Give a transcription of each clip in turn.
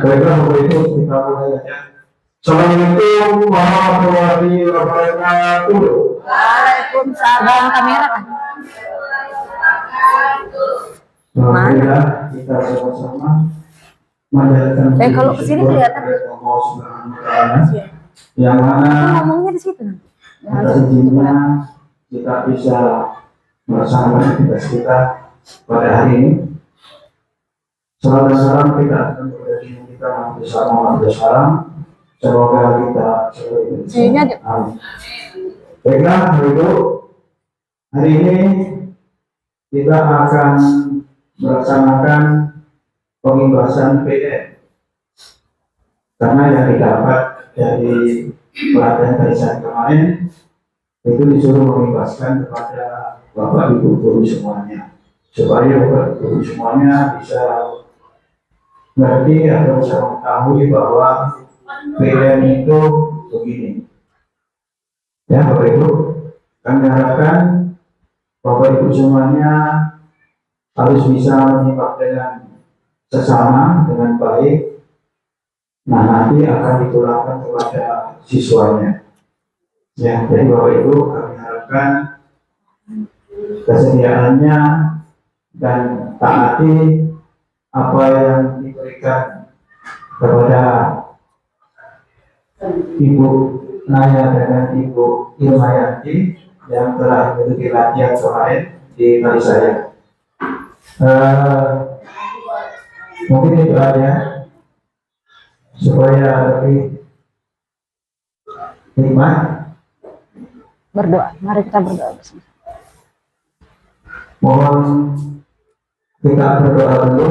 Baiklah, Bapak Ibu, kita mulai ya. Assalamualaikum warahmatullahi wabarakatuh. Waalaikumsalam. Kamera kan? Alhamdulillah, kita sama-sama menjalankan kalau kesini kelihatan Allah Subhanahu wa Ta'ala, yang mana ngomongnya di situ. atas izinnya kita bisa melaksanakan aktivitas kita pada hari ini. Salam dan salam kita akan berdiri kita bersama salam. Semoga kita selalu amin. Baiklah, Ibu, hari ini kita akan melaksanakan pembahasan PN, karena yang didapat dari pelatihan dari saat kemarin itu disuruh mengimbaskan kepada Bapak Ibu guru semuanya, supaya Bapak Ibu semuanya bisa mengerti atau bisa mengetahui bahwa PN itu begini. Ya, Bapak Ibu, kami harapkan Bapak Ibu semuanya harus bisa menyimak dengan sesama dengan baik. Nah, nanti akan ditularkan kepada siswanya. Ya, jadi Bapak Ibu kami harapkan kesediaannya dan taati apa yang diberikan kepada Ibu Naya dan Ibu Ilmayanti yang telah mengikuti latihan kemarin di kali saya. Mungkin itu aja supaya lebih nikmat. Berdoa, mari kita berdoa bersama. Mohon kita berdoa dulu.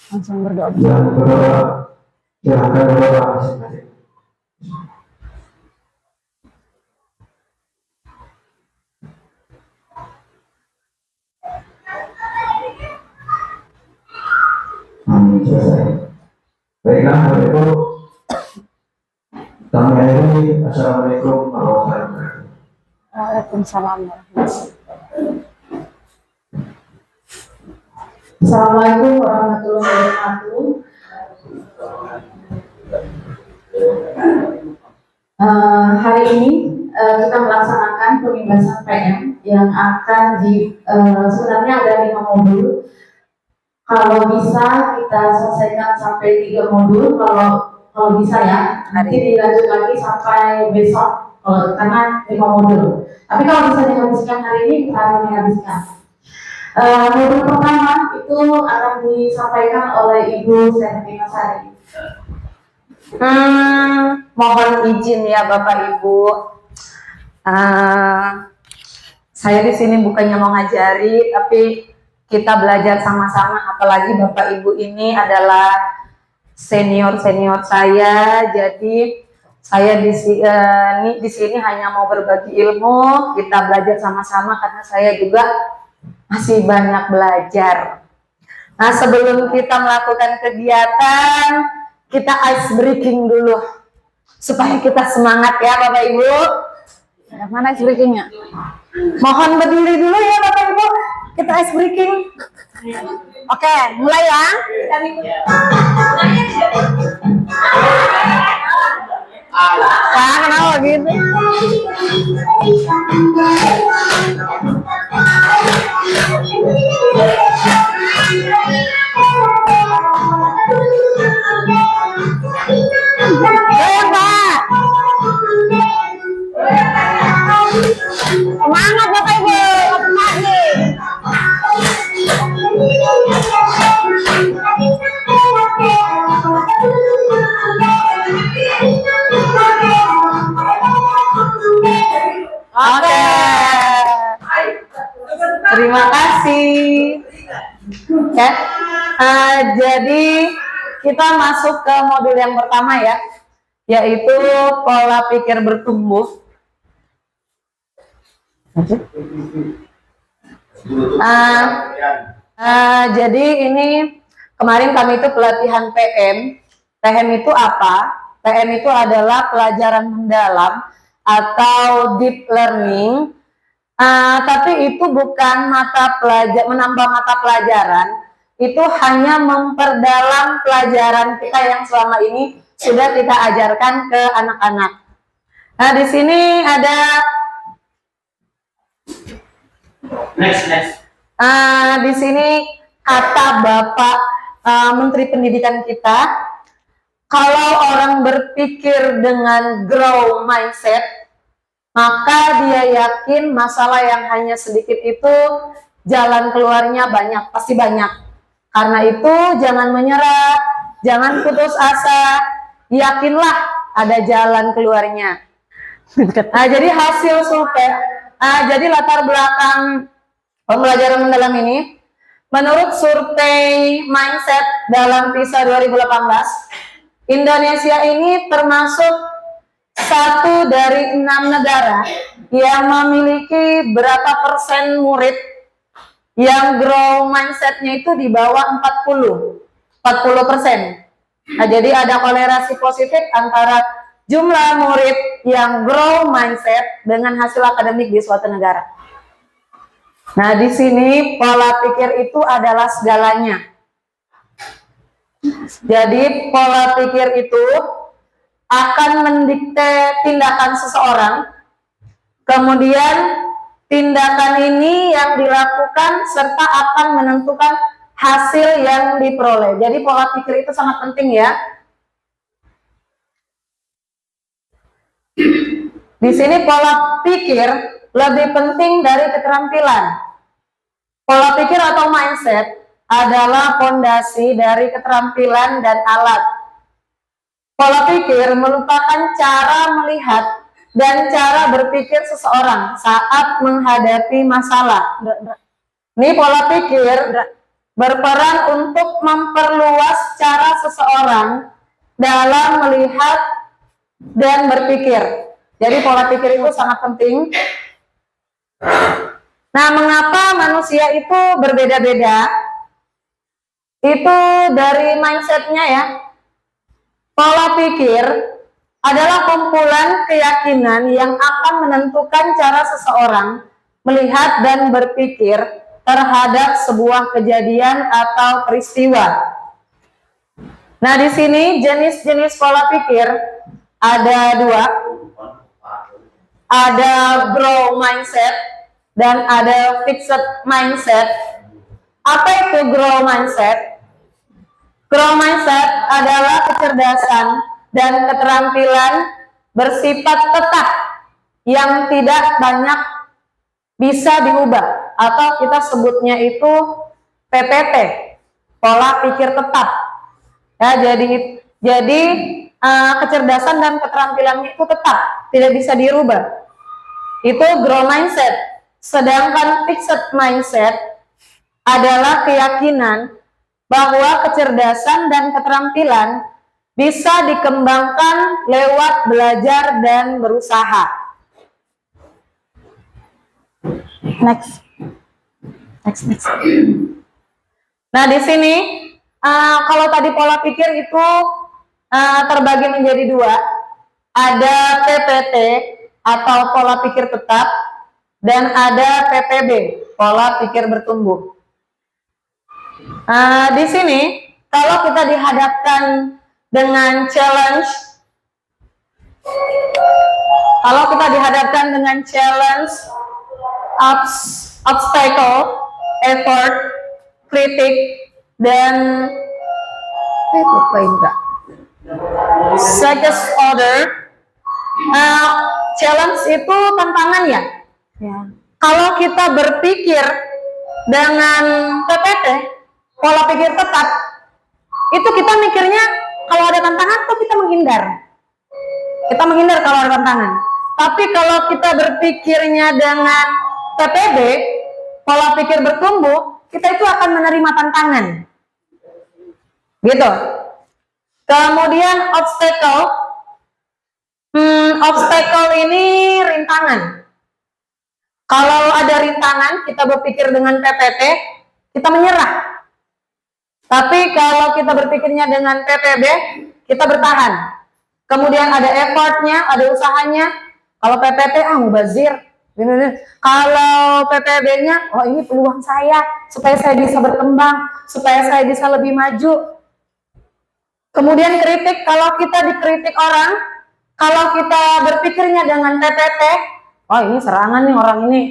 Langsung berdoa. Yang berdoa, silahkan berdoa masing-masing. Amin. Selesai. Baiklah, Bapak Ibu, kami akhiri. Assalamualaikum warahmatullahi wabarakatuh. Waalaikumsalam. Assalamualaikum warahmatullahi wabarakatuh. Hari ini kita melaksanakan pembebasan PM yang akan sebenarnya ada 5 modul. Kalau bisa kita selesaikan sampai 3 modul, kalau bisa ya. Nanti dilanjut lagi sampai besok, karena 5 modul. Tapi kalau bisa dihabiskan hari ini, kita akan dihabiskan. Modul pertama itu akan disampaikan oleh Ibu Sentina Sari. Mohon izin ya Bapak Ibu. Saya di sini bukannya mau ngajari, tapi kita belajar sama-sama. Apalagi Bapak Ibu ini adalah senior saya, jadi saya di sini hanya mau berbagi ilmu. Kita belajar sama-sama karena saya juga masih banyak belajar. Nah, sebelum kita melakukan kegiatan, kita ice breaking dulu supaya kita semangat ya Bapak Ibu. Mana ice breakingnya? Mohon berdiri dulu ya Bapak Ibu. Kita ice breaking. Oke, mulai ya. Kenapa gitu? Semangat Bapak Ibu, pagi. Oke. Terima kasih. Ya. Jadi kita masuk ke modul yang pertama ya, yaitu pola pikir bertumbuh. Jadi ini kemarin kami itu pelatihan PM. PM itu apa? PM itu adalah pelajaran mendalam atau deep learning. Tapi itu bukan menambah mata pelajaran, itu hanya memperdalam pelajaran kita yang selama ini sudah kita ajarkan ke anak-anak. Nah, di sini ada di sini kata Bapak Menteri Pendidikan kita, kalau orang berpikir dengan grow mindset, maka dia yakin masalah yang hanya sedikit itu jalan keluarnya banyak, pasti banyak. Karena itu jangan menyerah, jangan putus asa, yakinlah ada jalan keluarnya. Nah, jadi hasil survei, jadi latar belakang pembelajaran mendalam ini, menurut survei mindset dalam PISA 2018, Indonesia ini termasuk satu dari 6 negara yang memiliki berapa persen murid yang grow mindset-nya itu di bawah 40%. Nah, jadi ada kolerasi positif antara jumlah murid yang grow mindset dengan hasil akademik di suatu negara. Nah, di sini pola pikir itu adalah segalanya. Jadi pola pikir itu akan mendikte tindakan seseorang, kemudian tindakan ini yang dilakukan serta akan menentukan hasil yang diperoleh. Jadi pola pikir itu sangat penting ya. Di sini pola pikir lebih penting dari keterampilan. Pola pikir atau mindset adalah fondasi dari keterampilan dan alat. Pola pikir merupakan cara melihat dan cara berpikir seseorang saat menghadapi masalah. Ini pola pikir berperan untuk memperluas cara seseorang dalam melihat dan berpikir. Jadi pola pikir itu sangat penting. Nah, mengapa manusia itu berbeda-beda? Itu dari mindsetnya ya. Pola pikir adalah kumpulan keyakinan yang akan menentukan cara seseorang melihat dan berpikir terhadap sebuah kejadian atau peristiwa. Nah, di sini jenis-jenis pola pikir ada 2. Ada grow mindset dan ada fixed mindset. Apa itu grow mindset? Grow mindset adalah kecerdasan dan keterampilan bersifat tetap yang tidak banyak bisa diubah, atau kita sebutnya itu PPT, pola pikir tetap. Ya, jadi kecerdasan dan keterampilannya itu tetap, tidak bisa dirubah. Itu grow mindset. Sedangkan fixed mindset adalah keyakinan bahwa kecerdasan dan keterampilan bisa dikembangkan lewat belajar dan berusaha. Next. Nah, di sini kalau tadi pola pikir itu terbagi menjadi 2. Ada PPT atau pola pikir tetap dan ada PPB, pola pikir bertumbuh. Di sini kalau kita dihadapkan dengan challenge, obstacle, effort, kritik, dan suggest order. Challenge itu tantangan ya. Kalau kita berpikir dengan PPT, pola pikir tetap, itu kita mikirnya kalau ada tantangan tuh kita menghindar. Kita menghindar kalau ada tantangan. Tapi kalau kita berpikirnya dengan PPB, pola pikir bertumbuh, kita itu akan menerima tantangan. Gitu. Kemudian obstacle ini rintangan. Kalau ada rintangan, kita berpikir dengan PPT, kita menyerah. Tapi kalau kita berpikirnya dengan PPB, kita bertahan. Kemudian ada effortnya, ada usahanya. Kalau PPT, mubazir, Kalau PPB-nya, oh ini peluang saya supaya saya bisa berkembang, supaya saya bisa lebih maju. Kemudian kritik, kalau kita dikritik orang, kalau kita berpikirnya dengan PPT, oh ini serangan nih orang ini,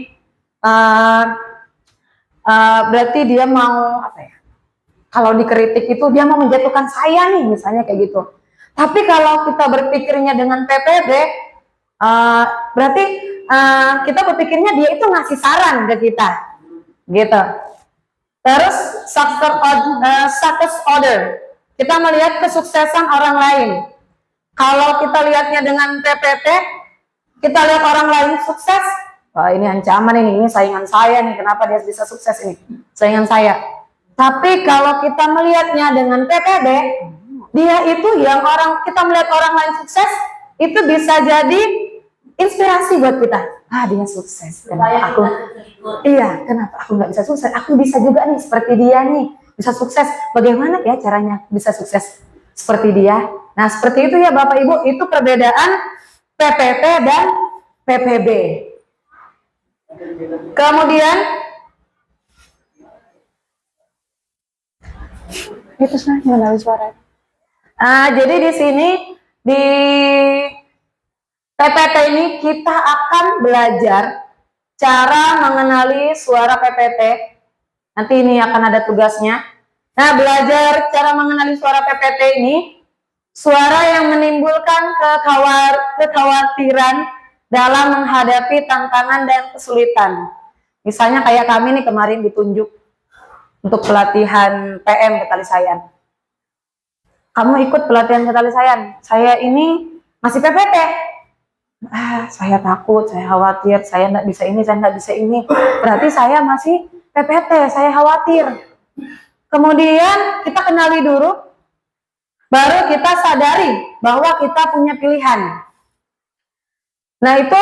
berarti dia mau apa ya? Kalau dikritik itu dia mau menjatuhkan saya nih, misalnya kayak gitu. Tapi kalau kita berpikirnya dengan PPB, berarti kita berpikirnya dia itu ngasih saran ke kita, gitu. Terus success order, kita melihat kesuksesan orang lain. Kalau kita lihatnya dengan PPT, kita lihat orang lain sukses, wah ini ancaman ini saingan saya nih, kenapa dia bisa sukses ini, saingan saya. Tapi kalau kita melihatnya dengan PPB, dia itu yang kita melihat orang lain sukses, itu bisa jadi inspirasi buat kita. Dia sukses, kenapa aku? Iya, kenapa aku nggak bisa sukses? Aku bisa juga nih seperti dia nih, bisa sukses. Bagaimana ya caranya bisa sukses seperti dia? Nah, seperti itu ya Bapak Ibu, itu perbedaan PPT dan PPB. Kemudian itu mengenali suara. Jadi di sini di PPT ini kita akan belajar cara mengenali suara PPT. Nanti ini akan ada tugasnya. Nah, belajar cara mengenali suara PPT ini, suara yang menimbulkan kekhawatiran dalam menghadapi tantangan dan kesulitan. Misalnya kayak kami nih kemarin ditunjuk untuk pelatihan PM ketalisayan. Kamu ikut pelatihan ketalisayan, saya ini masih PPT. Saya takut, saya khawatir, saya nggak bisa ini, saya nggak bisa ini. Berarti saya masih PPT, saya khawatir. Kemudian kita kenali dulu, baru kita sadari bahwa kita punya pilihan. Nah itu,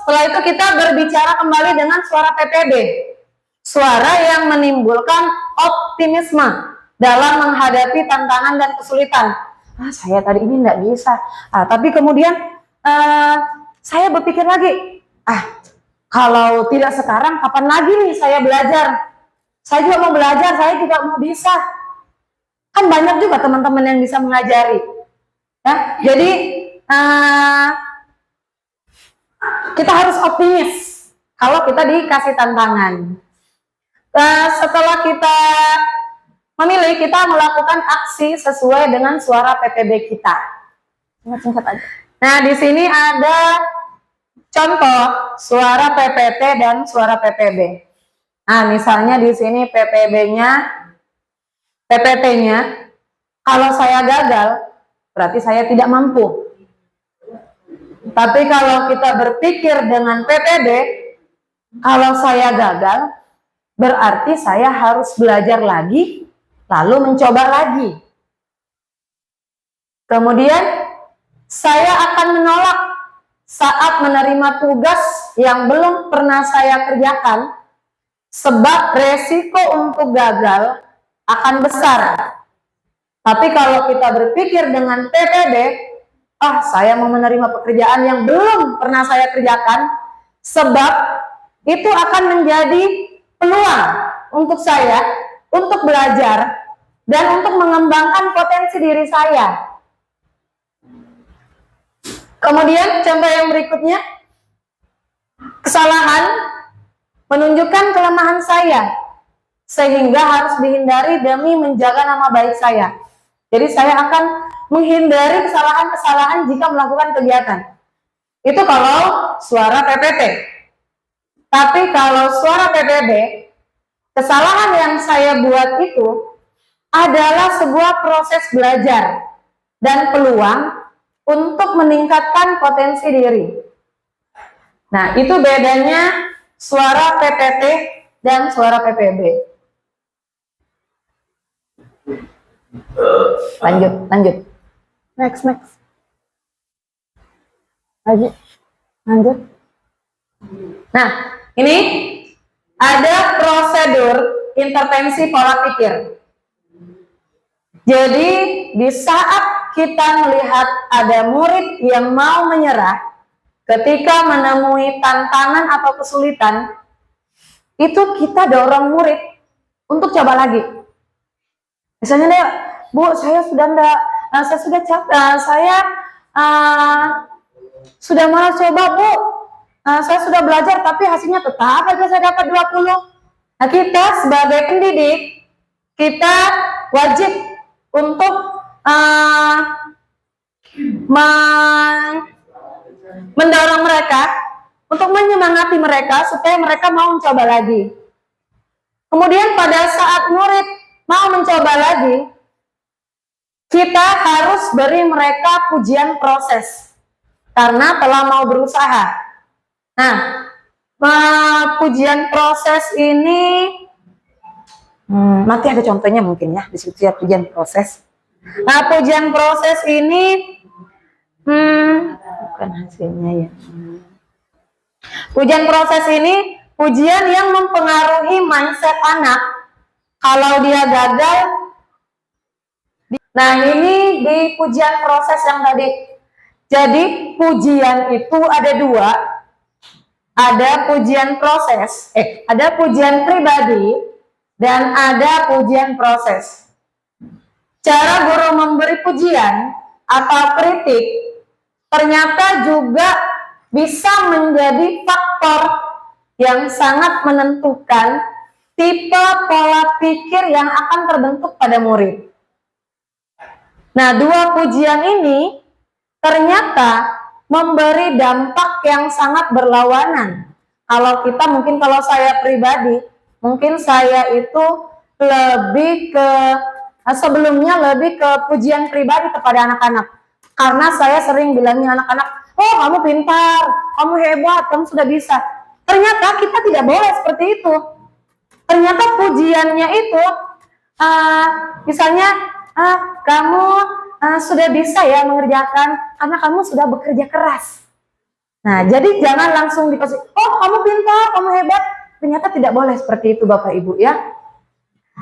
setelah itu kita berbicara kembali dengan suara PPB. Suara yang menimbulkan optimisme dalam menghadapi tantangan dan kesulitan. Saya tadi ini nggak bisa. Tapi kemudian saya berpikir lagi, kalau tidak sekarang, kapan lagi nih saya belajar? Saya juga mau belajar, saya juga mau bisa. Kan banyak juga teman-teman yang bisa mengajari. Ya, jadi kita harus optimis kalau kita dikasih tantangan. Setelah kita memilih, kita melakukan aksi sesuai dengan suara PPB kita. Singkat aja. Nah, di sini ada contoh suara PPT dan suara PPB. Nah, misalnya di sini PPT-nya, kalau saya gagal, berarti saya tidak mampu. Tapi kalau kita berpikir dengan PPB, kalau saya gagal, berarti saya harus belajar lagi, lalu mencoba lagi. Kemudian, saya akan menolak saat menerima tugas yang belum pernah saya kerjakan, sebab resiko untuk gagal akan besar. Tapi kalau kita berpikir dengan PPB, saya mau menerima pekerjaan yang belum pernah saya kerjakan, sebab itu akan menjadi peluang untuk saya, untuk belajar, dan untuk mengembangkan potensi diri saya. Kemudian contoh yang berikutnya, kesalahan menunjukkan kelemahan saya, sehingga harus dihindari demi menjaga nama baik saya. Jadi saya akan menghindari kesalahan-kesalahan jika melakukan kegiatan. Itu kalau suara PPT. Tapi kalau suara PPB, kesalahan yang saya buat itu adalah sebuah proses belajar dan peluang untuk meningkatkan potensi diri. Nah, itu bedanya suara PPT dan suara PPB. Lanjut. Next. Lanjut. Nah, ini ada prosedur intervensi pola pikir. Jadi, di saat kita melihat ada murid yang mau menyerah, ketika menemui tantangan atau kesulitan, itu kita dorong murid untuk coba lagi. Misalnya nih, Bu, saya sudah enggak, saya sudah saya sudah mau coba, Bu. Saya sudah belajar, tapi hasilnya tetap aja saya dapat 20. Nah, kita sebagai pendidik, kita wajib untuk mendorong mereka, untuk menyemangati mereka supaya mereka mau mencoba lagi. Kemudian pada saat murid mau mencoba lagi, kita harus beri mereka pujian proses karena telah mau berusaha. Nah, pujian proses ini nanti ada contohnya mungkin ya di situ ya, pujian proses. Nah, pujian proses ini bukan hasilnya ya. Pujian proses ini pujian yang mempengaruhi mindset anak kalau dia gagal. Nah, ini di pujian proses yang tadi. Jadi pujian itu ada dua. Ada pujian proses, ada pujian pribadi dan ada pujian proses. Cara guru memberi pujian atau kritik ternyata juga bisa menjadi faktor yang sangat menentukan tipe pola pikir yang akan terbentuk pada murid. Nah, dua pujian ini ternyata memberi dampak yang sangat berlawanan. Kalau saya pribadi, mungkin saya itu lebih ke sebelumnya lebih ke pujian pribadi kepada anak-anak. Karena saya sering bilangnya anak-anak, oh kamu pintar, kamu hebat, kamu sudah bisa. Ternyata kita tidak boleh seperti itu. Ternyata pujiannya itu, misalnya, kamu sudah bisa ya mengerjakan karena kamu sudah bekerja keras. Nah, jadi jangan langsung dikasih, oh kamu pintar, kamu hebat. Ternyata tidak boleh seperti itu Bapak Ibu ya.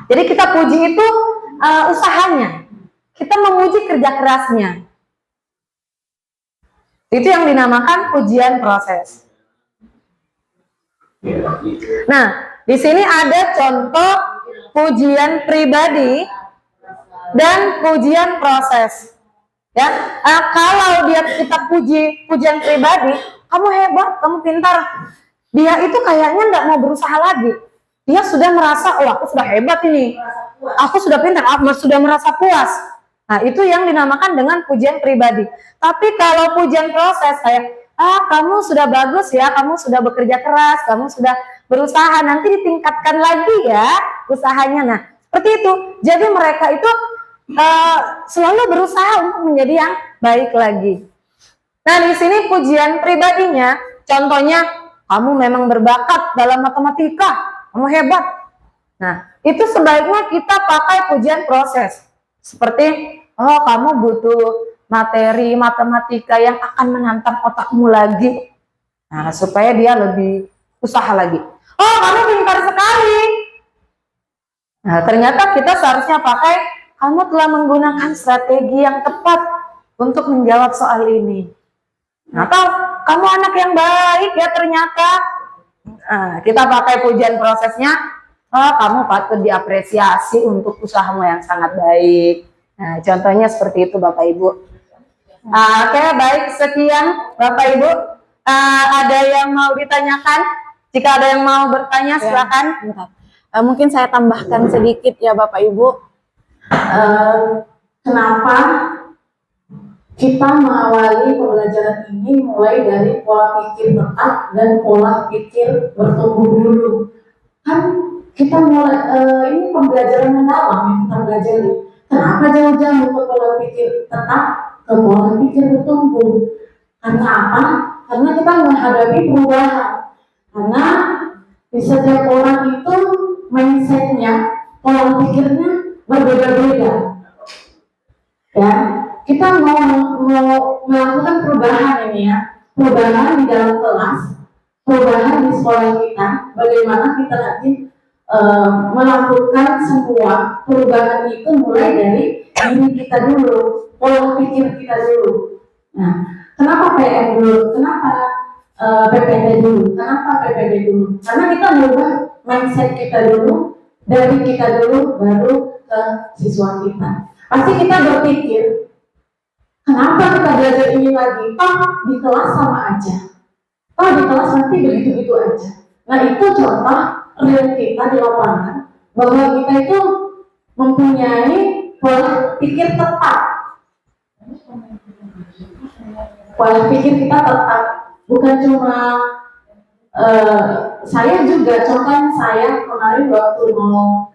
Jadi kita puji itu usahanya, kita memuji kerja kerasnya. Itu yang dinamakan pujian proses. Nah, di sini ada contoh pujian pribadi dan pujian proses. Ya, kalau kita puji pujian pribadi, kamu hebat, kamu pintar. Dia itu kayaknya nggak mau berusaha lagi. Dia sudah merasa, oh aku sudah hebat ini, aku sudah pintar, aku sudah merasa puas. Nah, itu yang dinamakan dengan pujian pribadi. Tapi kalau pujian proses, kayak, kamu sudah bagus ya, kamu sudah bekerja keras, kamu sudah berusaha, nanti ditingkatkan lagi ya usahanya. Nah, seperti itu. Jadi mereka itu selalu berusaha untuk menjadi yang baik lagi. Nah, di sini pujian pribadinya, contohnya, kamu memang berbakat dalam matematika, kamu hebat. Nah, itu sebaiknya kita pakai pujian proses. Seperti, oh kamu butuh materi matematika yang akan menantang otakmu lagi. Nah, supaya dia lebih usaha lagi. Oh, kamu pintar sekali. Nah, ternyata kita seharusnya pakai, kamu telah menggunakan strategi yang tepat untuk menjawab soal ini. Atau kamu anak yang baik ya ternyata. Nah, kita pakai pujian prosesnya. Oh, kamu patut diapresiasi untuk usahamu yang sangat baik. Nah, contohnya seperti itu Bapak Ibu. Oke, baik, sekian Bapak Ibu. Ada yang mau ditanyakan? Jika ada yang mau bertanya, silakan. Mungkin saya tambahkan sedikit ya Bapak Ibu. Kenapa kita mengawali pembelajaran ini mulai dari pola pikir tetap dan pola pikir bertumbuh dulu? Kan kita mulai ini pembelajaran mendalam yang kita pelajari. Kenapa jauh-jauh untuk pola pikir tetap ke pola pikir bertumbuh? Karena apa? Karena kita menghadapi perubahan. Karena di setiap orang itu mindsetnya, pola pikirnya berbeda-beda. Ya, kita mau melakukan perubahan ini ya, perubahan di dalam kelas, perubahan di sekolah kita. Bagaimana kita nanti melakukan semua perubahan itu mulai dari diri kita dulu, pola pikir kita dulu. Nah, kenapa PM dulu? Kenapa? PPD dulu. Kenapa PPD dulu? Karena kita merubah mindset kita dulu, dari kita dulu, baru ke siswa kita. Pasti kita berpikir, kenapa kita belajar ini lagi? Toh di kelas sama aja. Toh di kelas nanti begitu-begitu aja. Nah itu contoh real kita di lapangan, bahwa kita itu mempunyai pola pikir tetap. Pola pikir kita tetap, bukan cuma saya juga, contohnya saya kemarin waktu mau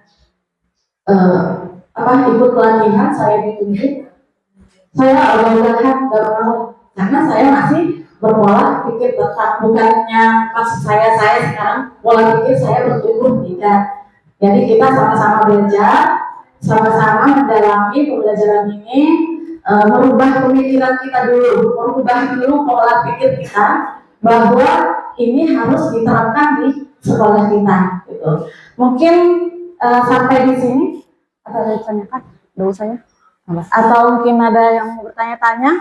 ikut pelatihan, saya ditunjuk, saya ogah-ogahan gak mau, karena saya masih berpola pikir tetap. Bukannya maksud saya sekarang pola pikir saya bertumbuh, tidak. Jadi kita sama-sama belajar, sama-sama mendalami pembelajaran ini, merubah pemikiran kita dulu, merubah dulu pola pikir kita, bahwa ini harus diterapkan di sekolah kita. Gitu. Mungkin sampai di sini. Atau ada ditanyakan? Doa saya? Atau mungkin ada yang mau bertanya-tanya?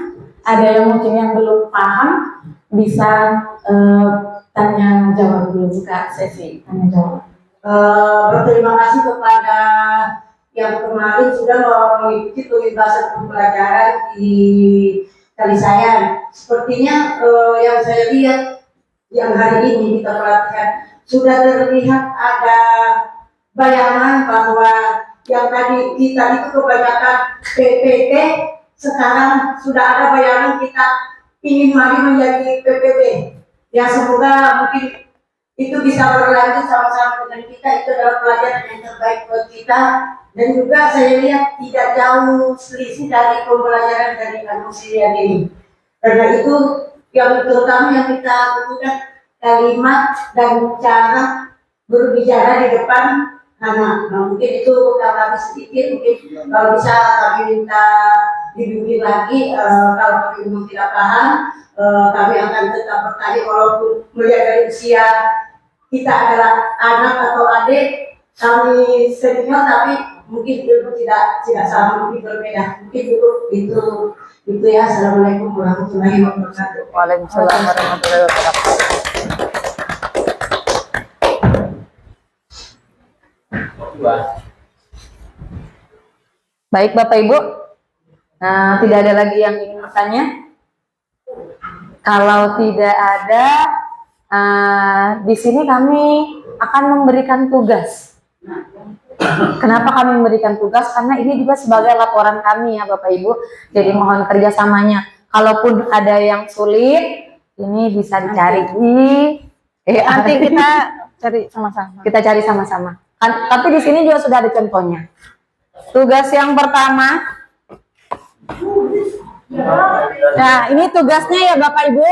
Ada yang mungkin yang belum paham, bisa tanya jawab dulu, buka sesi tanya jawab. Berterima kasih kepada yang kemarin sudah mengikuti pembebasan pembelajaran di Kalisayan. Sepertinya yang saya lihat yang hari ini kita pelatihan sudah terlihat ada bayangan bahwa yang tadi kita itu kebanyakan PPT, sekarang sudah ada bayangan kita ingin maju menjadi PPT. Ya semoga mungkin itu bisa berlanjut sama-sama dengan kita. Itu adalah pelajaran yang terbaik buat kita, dan juga saya lihat tidak jauh selisih dari pembelajaran dari manusia ini. Karena itu yang terutama yang kita butuhkan kalimat dan cara berbicara di depan anak. Nah, mungkin itu kami sedikit, mungkin kalau bisa kami minta dibimbing lagi. Kalau kami memang tidak paham, kami akan tetap bertanya, walaupun melihat dari usia kita adalah anak atau adik, kami senior, tapi mungkin ilmu tidak sama, mungkin berbeda. Mungkin itu ya. Assalamualaikum warahmatullahi wabarakatuh. Waalaikumsalam warahmatullahi wabarakatuh. Baik Bapak Ibu, nah tidak ada lagi yang ingin bertanya. Kalau tidak ada, di sini kami akan memberikan tugas. Kenapa kami memberikan tugas? Karena ini juga sebagai laporan kami ya Bapak Ibu. Jadi mohon kerjasamanya. Kalaupun ada yang sulit, ini bisa dicari Nanti kita cari sama-sama. Kita cari sama-sama. Tapi di sini juga sudah ada contohnya. Tugas yang pertama. Nah, ini tugasnya ya Bapak Ibu.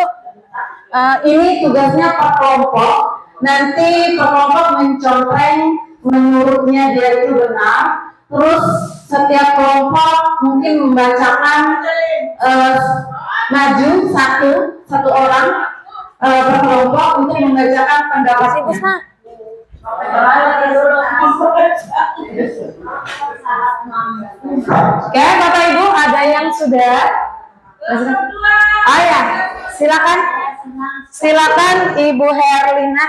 Ini tugasnya per kelompok. Nanti per kelompok mencontreng menurutnya dia itu benar. Terus setiap kelompok mungkin membacakan maju satu orang per kelompok untuk membacakan pendapatnya. Oke, Bapak Ibu, ada yang sudah? Oh ya, silakan Ibu Herlina.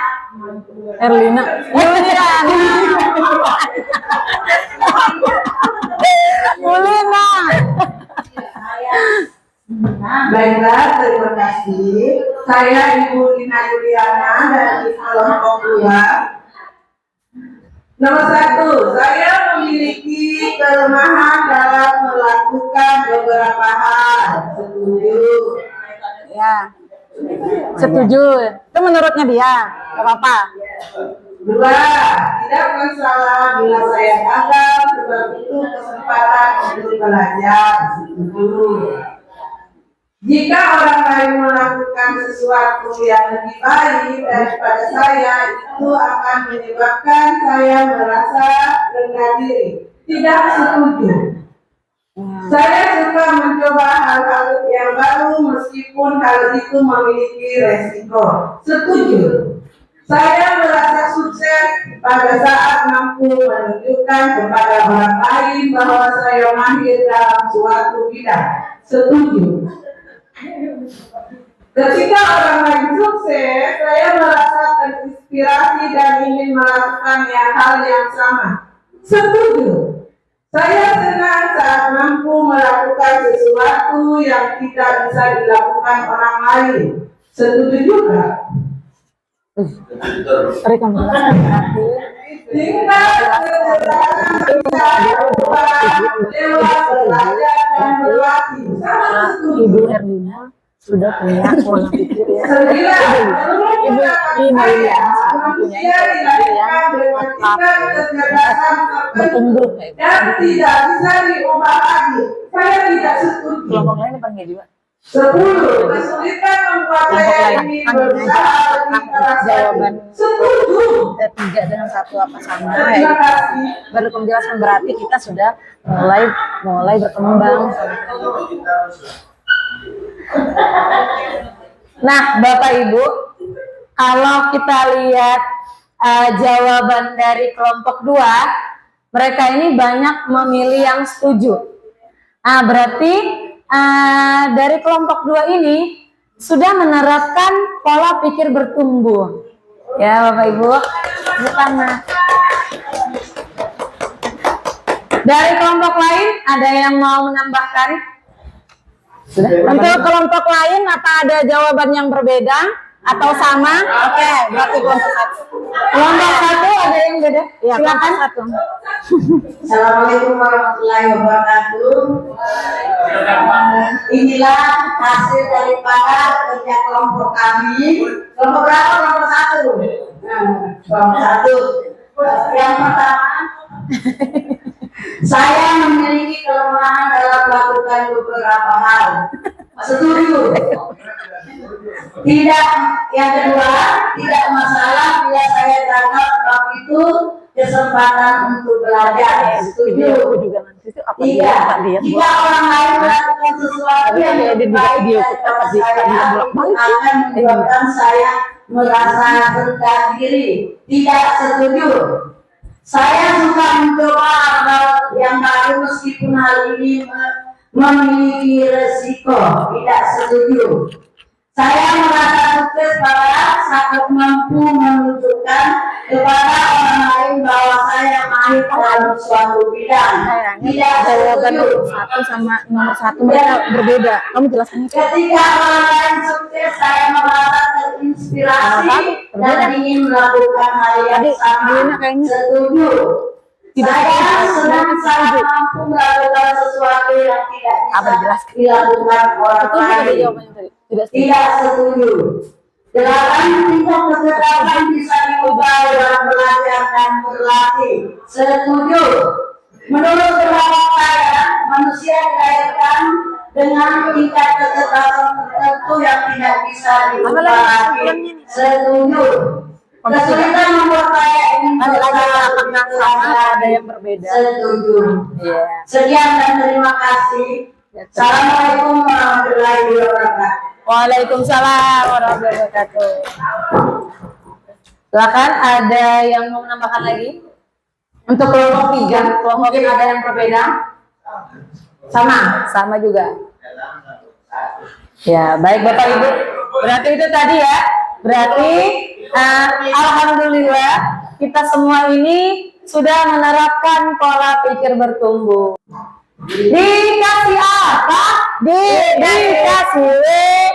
Mulina. Baiklah, terima kasih. Saya Ibu Lina Juliana dari kelompok 2. Nomor 1, saya memiliki kelemahan dalam melakukan beberapa hal. Setuju? Ya. Setuju. Itu menurutnya dia. Gak apa-apa. 2, tidak masalah bila saya gagal, sebab itu kesempatan untuk belajar. Setuju? Jika orang lain melakukan sesuatu yang lebih baik daripada saya, itu akan menyebabkan saya merasa rendah diri. Tidak setuju. Saya suka mencoba hal-hal yang baru meskipun hal itu memiliki resiko. Setuju. Saya merasa sukses pada saat mampu menunjukkan kepada orang lain bahwa saya mahir dalam suatu bidang. Setuju. Ketika orang lain sukses, saya merasa terinspirasi dan ingin melakukan hal yang sama. Setuju. Saya senang saat mampu melakukan sesuatu yang tidak bisa dilakukan orang lain. Setuju juga. Tarik kamu berarti. Tingkat kesederhanaan bisa lewat belajar dan berlatih. Sangat setuju. Ibu Erlina sudah punya pola pikir ya. Sembilan, Ibu Emalia manusia dilahirkan dengan tingkat kecerdasan tertentu bertumbuh. dan tidak bisa diubah lagi. Saya tidak setuju. Kelompok lain apa enggak juga? 10. Kesulitan membuat saya ingin berusaha lebih keras lagi. Jawaban Setuju. 3 dengan 1 apa sama? Terima kasih. Baru penjelasan berarti kita sudah mulai berkembang. Nah, Bapak Ibu, kalau kita lihat jawaban dari kelompok 2, mereka ini banyak memilih yang setuju. Berarti dari kelompok 2 ini sudah menerapkan pola pikir bertumbuh. Ya, Bapak Ibu. Bukan. Dari kelompok lain ada yang mau menambahkan? Sudah. Untuk kelompok lain apa ada jawaban yang berbeda atau sama? Oke, berarti kelompok 1. Kelompok 1 ada yang beda? Ya, Silakan. kelompok 1. Assalamualaikum warahmatullahi wabarakatuh. Inilah hasil daripada kerja kelompok kami. Kelompok berapa? Kelompok 1. Kelompok 1. Yang pertama, saya memiliki kelemahan dalam melakukan beberapa hal. Setuju. Tidak. Yang kedua, tidak masalah bila saya gagal, sebab itu kesempatan untuk belajar. Setuju. Tiga, jika orang lain melakukan sesuatu yang lebih baik daripada saya, akan menyebabkan saya merasa rendah diri. Tidak setuju. Saya suka mencoba hal yang baru meskipun hal ini memiliki resiko. Tidak setuju. Saya merasa sukses pada saat mampu menunjukkan kepada orang lain bahwa saya mahir dalam suatu bidang. Tidak Jawaban setuju. 1 sama nomor 1 mereka berbeda. Kamu jelaskan itu. Ketika orang lain sukses, saya merasa terinspirasi dan ingin melakukan hal yang sama. Setuju. Saya senang saat mampu melakukan sesuatu yang tidak bisa dilakukan orang Itu ada lain. jawabannya tadi. Tidak setuju. Tidak setuju. 8. Tingkat kecerdasan bisa diubah dengan belajar dan berlatih. Setuju. Menurut pendapat saya, manusia dilahirkan dengan tingkat kecerdasan tertentu yang tidak bisa diubah lagi. Setuju. Kesulitan membuat saya ingin berusaha Ada yang berbeda. Setuju. Iya. Sekian dan terima kasih. Assalamualaikum warahmatullahi wabarakatuh. Waalaikumsalam warahmatullahi wabarakatuh. Silakan, ada yang mau menambahkan lagi? Untuk kelompok 3, mungkin ada yang berbeda? Sama juga. Ya, baik Bapak Ibu. Berarti itu tadi ya. Berarti alhamdulillah kita semua ini sudah menerapkan pola pikir bertumbuh. Dikasih apa? Dikasih W,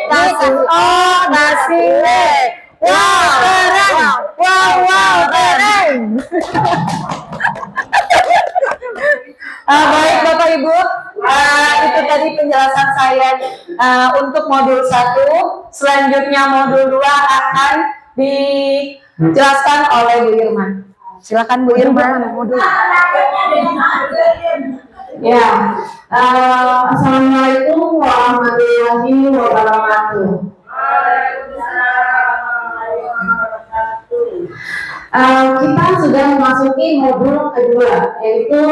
kasih O, kasih W. Wow, keren. Wow, keren. Baik Bapak Ibu, itu tadi penjelasan saya untuk modul 1. Selanjutnya modul 2 akan dijelaskan oleh Bu Irma. Silakan Bu Irma. Ya, Assalamualaikum warahmatullahi wabarakatuh. Kita sudah memasuki modul kedua, yaitu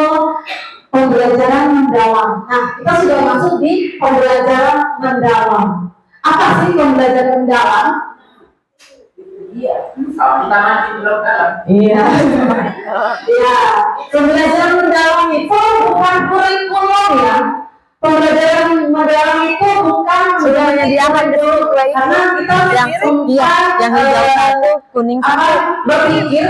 pembelajaran mendalam. Nah, kita sudah masuk di pembelajaran mendalam. Apa sih pembelajaran mendalam? Iya. Iya. Ya, pembelajaran mendalam itu bukan kurikulum ya. Pembelajaran mendalam itu bukan Sudah menyediakan di seluruh karena kita yang iya, yang hijau satu, kuning satu. berpikir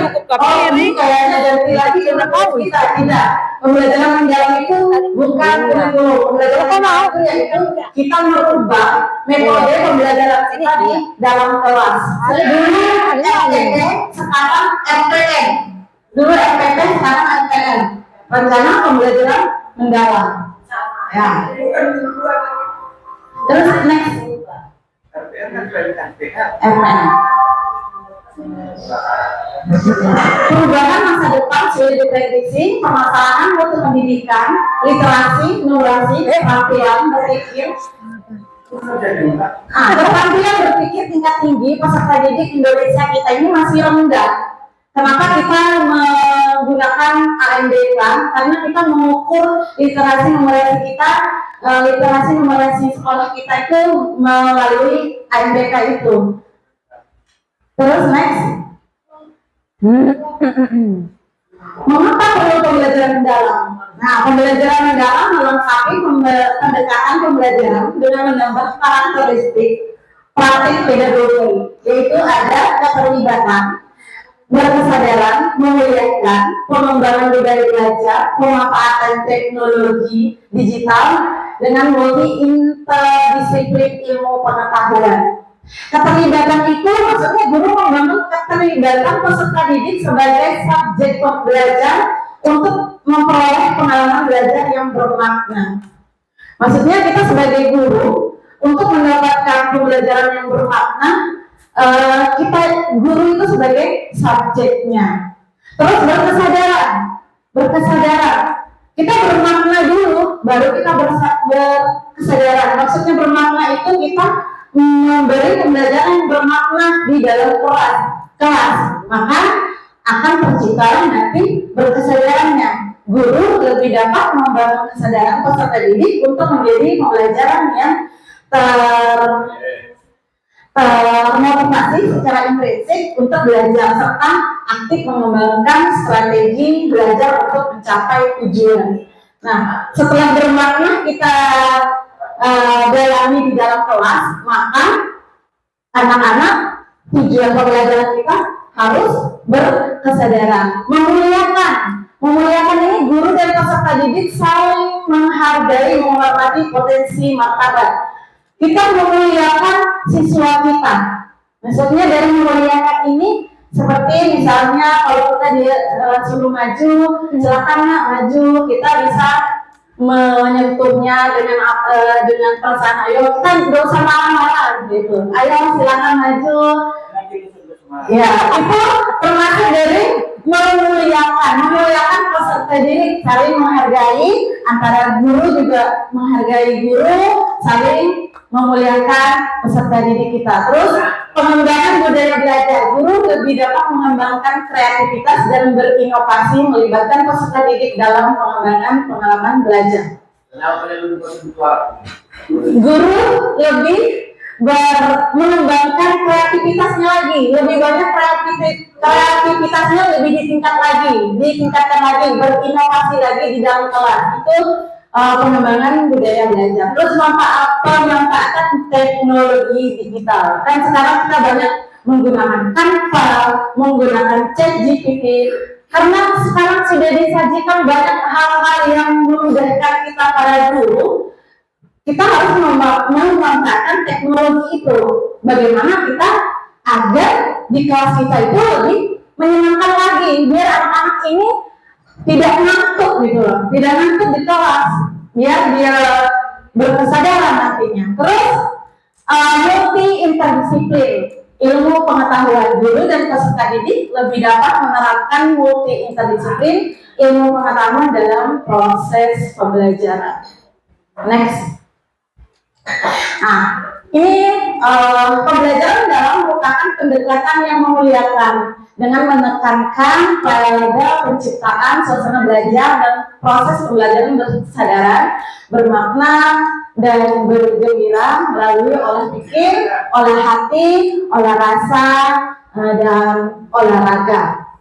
ini kayaknya ganti lagi kita tidak. Pembelajaran mendalam itu bukan kurikulum. Pembelajaran mendalam itu kita merubah metode pembelajaran kita di dalam kelas. Dulu RTP, sekarang RPM. Dulu RPP, sekarang RPM. Rencana pembelajaran mendalam. Ya. Terus next. RPM. Perubahan masa depan sudah diprediksi, permasalahan mutu pendidikan, literasi, numerasi, keterampilan berpikir. Keterampilan berpikir tingkat tinggi peserta didik Indonesia kita ini masih rendah. Kenapa kita menggunakan AMDK? Karena kita mengukur literasi numerasi kita, literasi numerasi sekolah kita itu melalui AMDK itu. Terus next. Mengapa perlu pembelajaran mendalam? Nah, pembelajaran mendalam melengkapi pendekatan pembelajaran dengan menambah karakteristik praktik pedagogi, yaitu ada keterlibatan, berkesadaran, memuliakan, pengembangan budaya belajar, pemanfaatan teknologi digital dengan multi interdisiplin ilmu pengetahuan. Keterlibatan itu maksudnya guru membangun keterlibatan peserta didik sebagai subjek belajar untuk memperoleh pengalaman belajar yang bermakna. Maksudnya kita sebagai guru untuk mendapatkan pembelajaran yang bermakna, kita guru itu sebagai subjeknya. Terus berkesadaran. Kita bermakna dulu, baru kita berkesadaran. Maksudnya bermakna itu kita memberi pembelajaran yang bermakna di dalam kelas, maka akan tercipta nanti berkesadarannya. Guru lebih dapat membangun kesadaran peserta didik untuk menjadi pembelajaran yang termotivasi secara intrinsik untuk belajar serta aktif mengembangkan strategi belajar untuk mencapai tujuan. Nah, setelah bermakna kita dalami di dalam kelas, maka anak-anak tujuan pembelajaran kita harus berkesadaran, memuliakan ini guru dan peserta didik saling menghargai, menghormati potensi martabat. Kita memuliakan siswa kita, maksudnya dari memuliakan ini seperti misalnya kalau kita suruh maju, silakan maju, kita bisa menyentuhnya dengan perasaan ayo kita nggak usah marah-marah gitu, ayo silakan maju ya, itu termasuk dari memuliakan peserta didik, saling menghargai, antara guru juga menghargai guru, saling memuliakan peserta didik kita. Terus pengembangan budaya belajar, guru lebih dapat mengembangkan kreativitas dan berinovasi melibatkan peserta didik dalam pengembangan pengalaman belajar. Guru lebih mengembangkan kreativitasnya lagi, lebih banyak kreativitasnya lebih ditingkatkan lagi, berinovasi lagi di dalam kelas. Itu pengembangan budaya belajar. Terus pemanfaatan teknologi digital. Kan sekarang kita banyak menggunakan Canva, menggunakan ChatGPT. Karena sekarang sudah disajikan banyak hal-hal yang memudahkan kita para guru, kita harus memanfaatkan teknologi itu. Bagaimana kita agar di kelas kita itu lebih menyenangkan lagi, biar anak-anak ini tidak ngantuk gitu loh, tidak ngantuk di kelas, biar dia berkesadaran nantinya. Terus multi interdisiplin ilmu pengetahuan, guru dan peserta didik lebih dapat menerapkan multi interdisiplin ilmu pengetahuan dalam proses pembelajaran. Next. Nah, ini pembelajaran dalam merupakan pendekatan yang memuliakan dengan menekankan pada penciptaan suasana belajar dan proses pembelajaran berkesadaran, bermakna dan bergembira melalui olah pikir, olah hati, olah rasa, dan olahraga.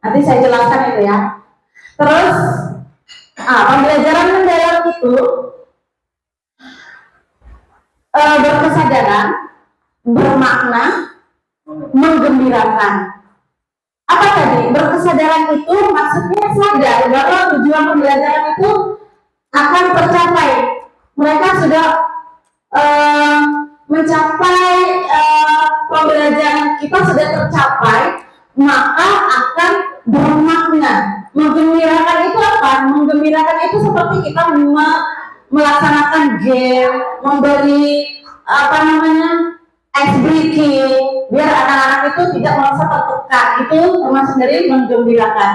Nanti saya jelaskan itu ya. Terus, pembelajaran mendalam itu berkesadaran bermakna, menggembirakan. Apa tadi? Berkesadaran itu maksudnya sadar bahwa tujuan pembelajaran itu akan tercapai. Mereka sudah mencapai pembelajaran kita sudah tercapai, maka akan bermakna. Menggembirakan itu apa? Menggembirakan itu seperti kita melaksanakan game, memberi apa namanya ice breaking, biar anak-anak itu tidak merasa tertekan. Itu termasuk dari menggembirakan.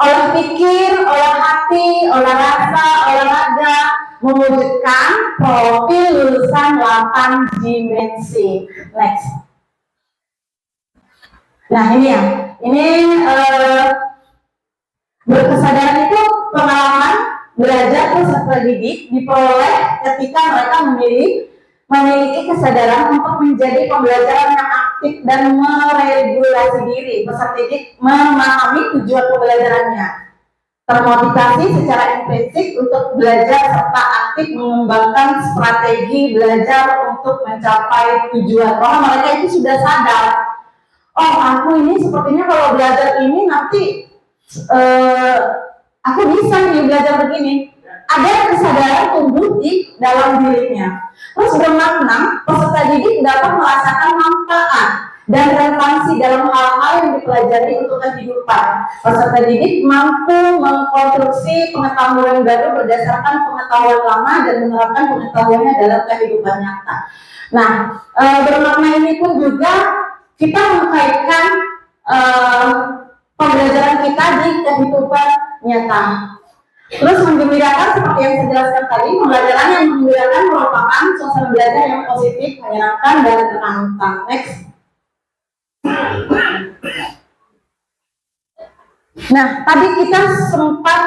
Olah pikir, olah hati, olah rasa, olahraga, mewujudkan profil lulusan 8 dimensi. Next. Nah ini ya, ini berkesadaran itu pengalaman belajar peserta didik diperoleh ketika mereka memiliki kesadaran untuk menjadi pembelajaran yang aktif dan meregulasi diri. Peserta didik memahami tujuan pembelajarannya, termotivasi secara intrinsik untuk belajar serta aktif mengembangkan strategi belajar untuk mencapai tujuan. Oh, mereka itu sudah sadar. Oh, aku ini sepertinya kalau belajar ini nanti aku bisa nih belajar begini. Ada kesadaran tumbuh di dalam dirinya. Terus bermakna peserta didik dapat merasakan manfaat dan relevansi dalam hal-hal yang dipelajari untuk kehidupan. Peserta didik mampu mengkonstruksi pengetahuan baru berdasarkan pengetahuan lama dan menerapkan pengetahuannya dalam kehidupan nyata. Nah, bermakna ini pun juga kita mengkaitkan pembelajaran kita di kehidupan nyata. Terus menggembirakan seperti yang saya jelaskan tadi, pembelajaran yang menggembirakan merupakan suasana belajar yang positif, menyenangkan dan menantang. Next. Nah, tadi kita sempat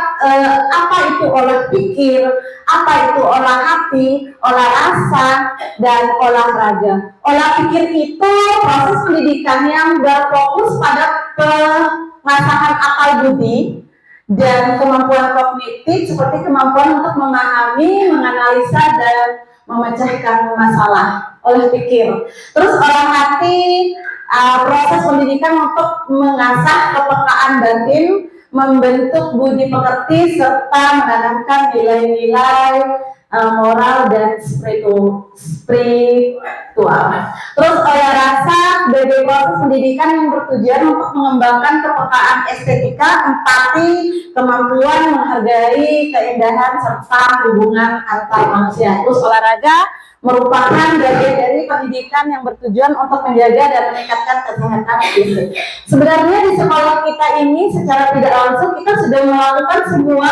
apa itu olah pikir, apa itu olah hati, olah rasa, dan olahraga. Olah pikir itu proses pendidikan yang berfokus pada pengasahan akal budi dan kemampuan kognitif seperti kemampuan untuk memahami, menganalisa, dan memecahkan masalah. Olah pikir. Terus olah hati, proses pendidikan untuk mengasah kepekaan batin, membentuk budi pekerti, serta menanamkan nilai-nilai moral dan spiritual. Terus olah rasa sebagai proses pendidikan yang bertujuan untuk mengembangkan kepekaan estetika, empati, kemampuan menghargai keindahan serta hubungan antar manusia. Terus olahraga merupakan bagian dari pendidikan yang bertujuan untuk menjaga dan meningkatkan kesehatan fisik. Sebenarnya di sekolah kita ini secara tidak langsung kita sudah melakukan semua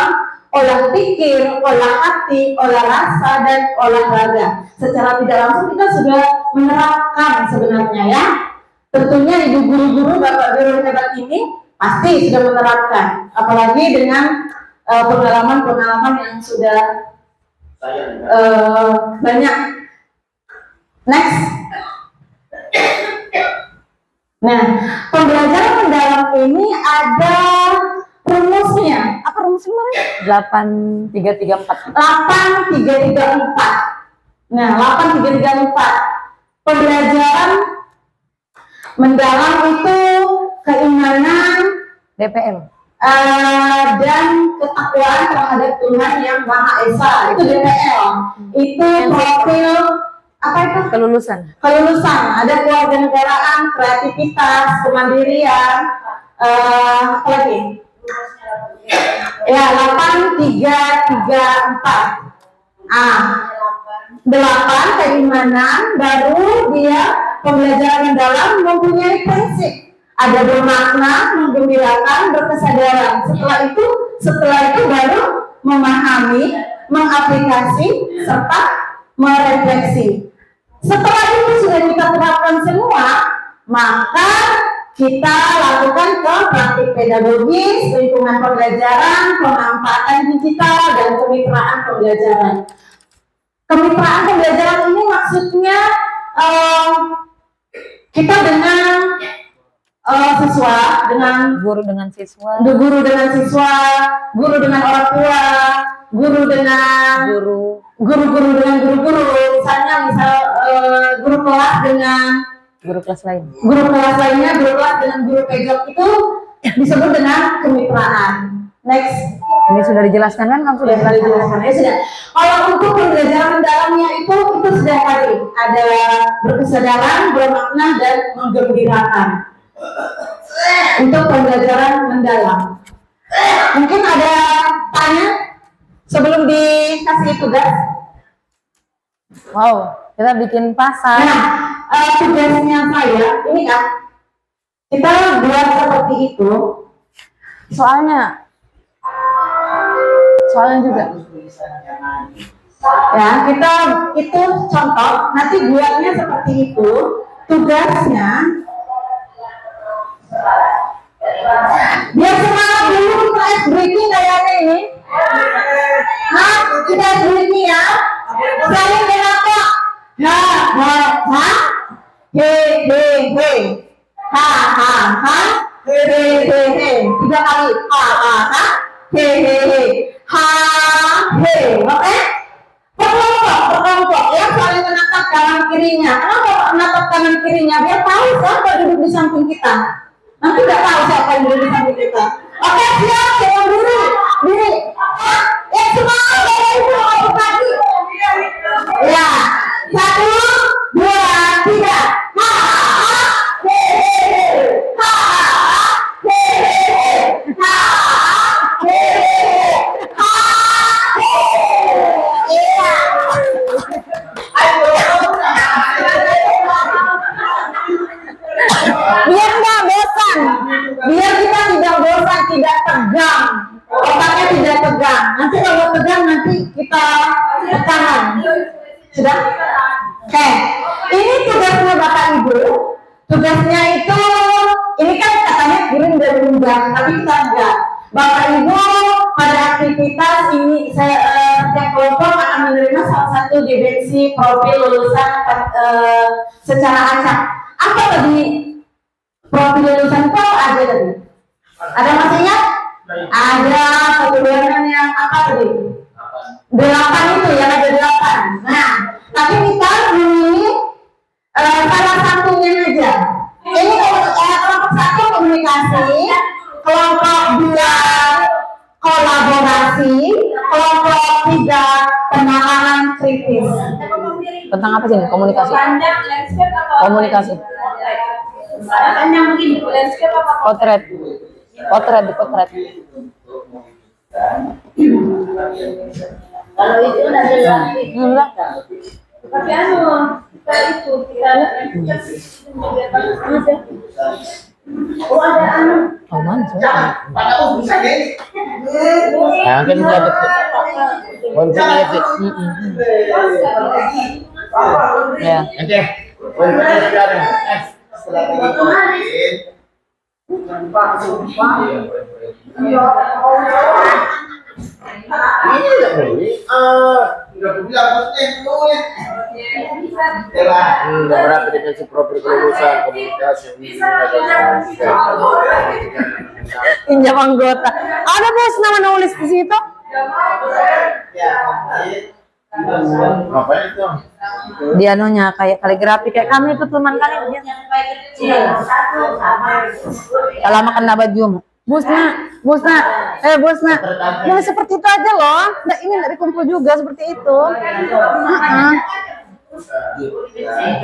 olah pikir, olah hati, olah rasa, dan olahraga. Secara tidak langsung kita sudah menerapkan sebenarnya ya. Tentunya ibu guru-guru, bapak guru hebat ini pasti sudah menerapkan. Apalagi dengan pengalaman-pengalaman yang sudah banyak. Next. Nah, pembelajaran mendalam ini ada rumusnya. Apa rumusnya kemarin? 8334. 8334. Nah, 8334. Pembelajaran mendalam itu keimanan, DPL. dan ketakwaan terhadap Tuhan yang Maha Esa. Itu DPL. Itu profil apa itu? Kelulusan. Kelulusan. Ada kewarganegaraan, kreativitas, kemandirian, apa lagi? Ya, 8334. 8 keimanan, baru dia pembelajaran mendalam mempunyai prinsip. Ada bermakna, menggembirakan, berkesadaran. Setelah itu baru memahami, mengaplikasi, serta merefleksi. Setelah itu sudah kita terapkan semua, maka kita lakukan ke praktik pedagogis, lingkungan pembelajaran, pemanfaatan digital, dan kemitraan pembelajaran. Kemitraan pembelajaran ini maksudnya kita dengan siswa, dengan Guru dengan siswa. guru dengan siswa, guru dengan orang tua, guru dengan guru-guru dengan guru-guru. Misal guru kelas dengan Guru kelas lain. guru kelas lainnya, guru kelas dengan guru pejok itu disebut dengan kemitraan. Next. Ini sudah dijelaskan kan? Kamu sudah jelaskan. Ya sudah. Kalau untuk pembelajaran mendalamnya itu sudah tadi ada berkesadaran, bermakna dan menggembirakan. Untuk pembelajaran mendalam. Mungkin ada tanya sebelum dikasih tugas. Wow, kita bikin pasar. Nah, tugasnya saya ini kan kita buat seperti itu. Soalnya juga. Ya, kita itu contoh, nanti buatnya seperti itu. Tugasnya biar semangat dulu kita ice breaking kayaknya ini. Nah, kita ice breaking ya. Saya kenapa? Ha, ha, ha. He, he, he. Ha, ha, ha. He, he, he. 3 kali. Ha, ha, ha. He, he, he. Ha, he. Oke? Berkelompok ya, saling menatap kanan kirinya. Kenapa menatap kanan kirinya? Biar tahu siapa duduk di samping kita. Nanti nggak tahu siapa yang duduk di samping kita. Oke, siap, siap diri. Ya, semangat dari itu waktu pagi. Ya, 1, 2, 3. Ha, ha, he, he, he. Ha, ha, he, he, he. Ha, he, he, he. Ha, he, he, he. Iya. Biar nggak bosan, biar kita tidak bosan, tidak tegang, otaknya tidak tegang. Nanti kalau tegang nanti kita tekanan. Sudah? Oke, ini tugasnya Bapak Ibu. Tugasnya itu, ini kan katanya kirim dan unggah, tapi kita enggak. Bapak Ibu pada aktivitas ini setiap kelompok akan menerima salah satu dimensi profil lulusan secara acak. Apa tadi profil lulusan itu apa aja tadi? Ada masihnya? Ada keturunan yang apa tadi? 8 itu yang ada 8. Nah, tapi kita memilih salah satunya aja. Ini kelompok 1 komunikasi, kelompok 2 kolaborasi, kelompok 3 penanganan kritis. Tentang apa sih ini? Komunikasi. Komunikasi. Potret. Kalau itu udah jelas. Enggak. Tapi kita itu oh ada Oh, mana sih? Kan bisa betul. Konfirmasi. Ya. Oke. Ini udah bilang itu ya. Udah berapa definisi profil kelulusan komunikasi Pinjam anggota. Ada bos nama nulis di situ? Ngapain itu? Dia anunya kayak kaligrafi kayak kami itu teman kali. Kalau makan baju. Busna, mau seperti itu aja loh. Nah, ini dari kumpul juga seperti itu.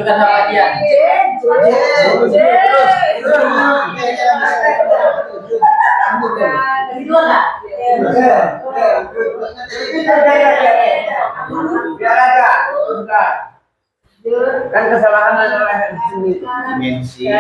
Juga sama dia. Biar aja. Kan kesalahan adalah dimensi.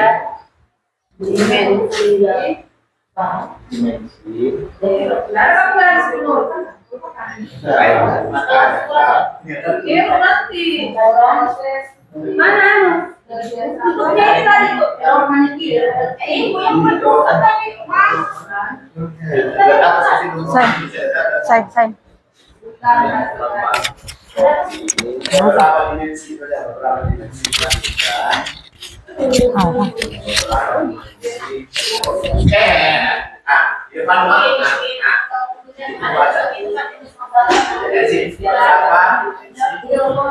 Say.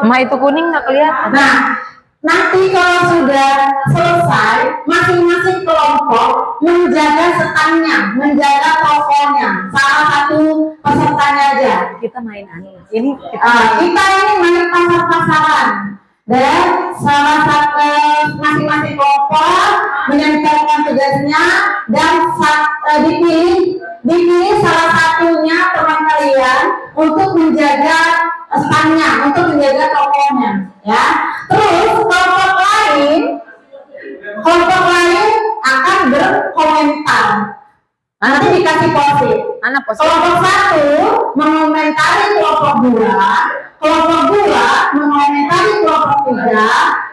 Ma itu kuning nggak kelihatan. Nah, nanti kalau sudah selesai, masing-masing kelompok menjaga standnya, menjaga tokonya. Salah satu pesertanya aja. Kita main anu. Ini Kita ini main pasar-pasaran. Dan salah satu masing-masing kelompok menyampaikan tugasnya dan dipilih salah satunya teman kalian untuk menjaga standnya, untuk menjaga tokonya, ya. Terus kelompok lain akan berkomentar. Nanti dikasih posit. anak pos. Kelompok satu mengomentari kelompok dua, kelompok dua mengomentari kelompok tiga,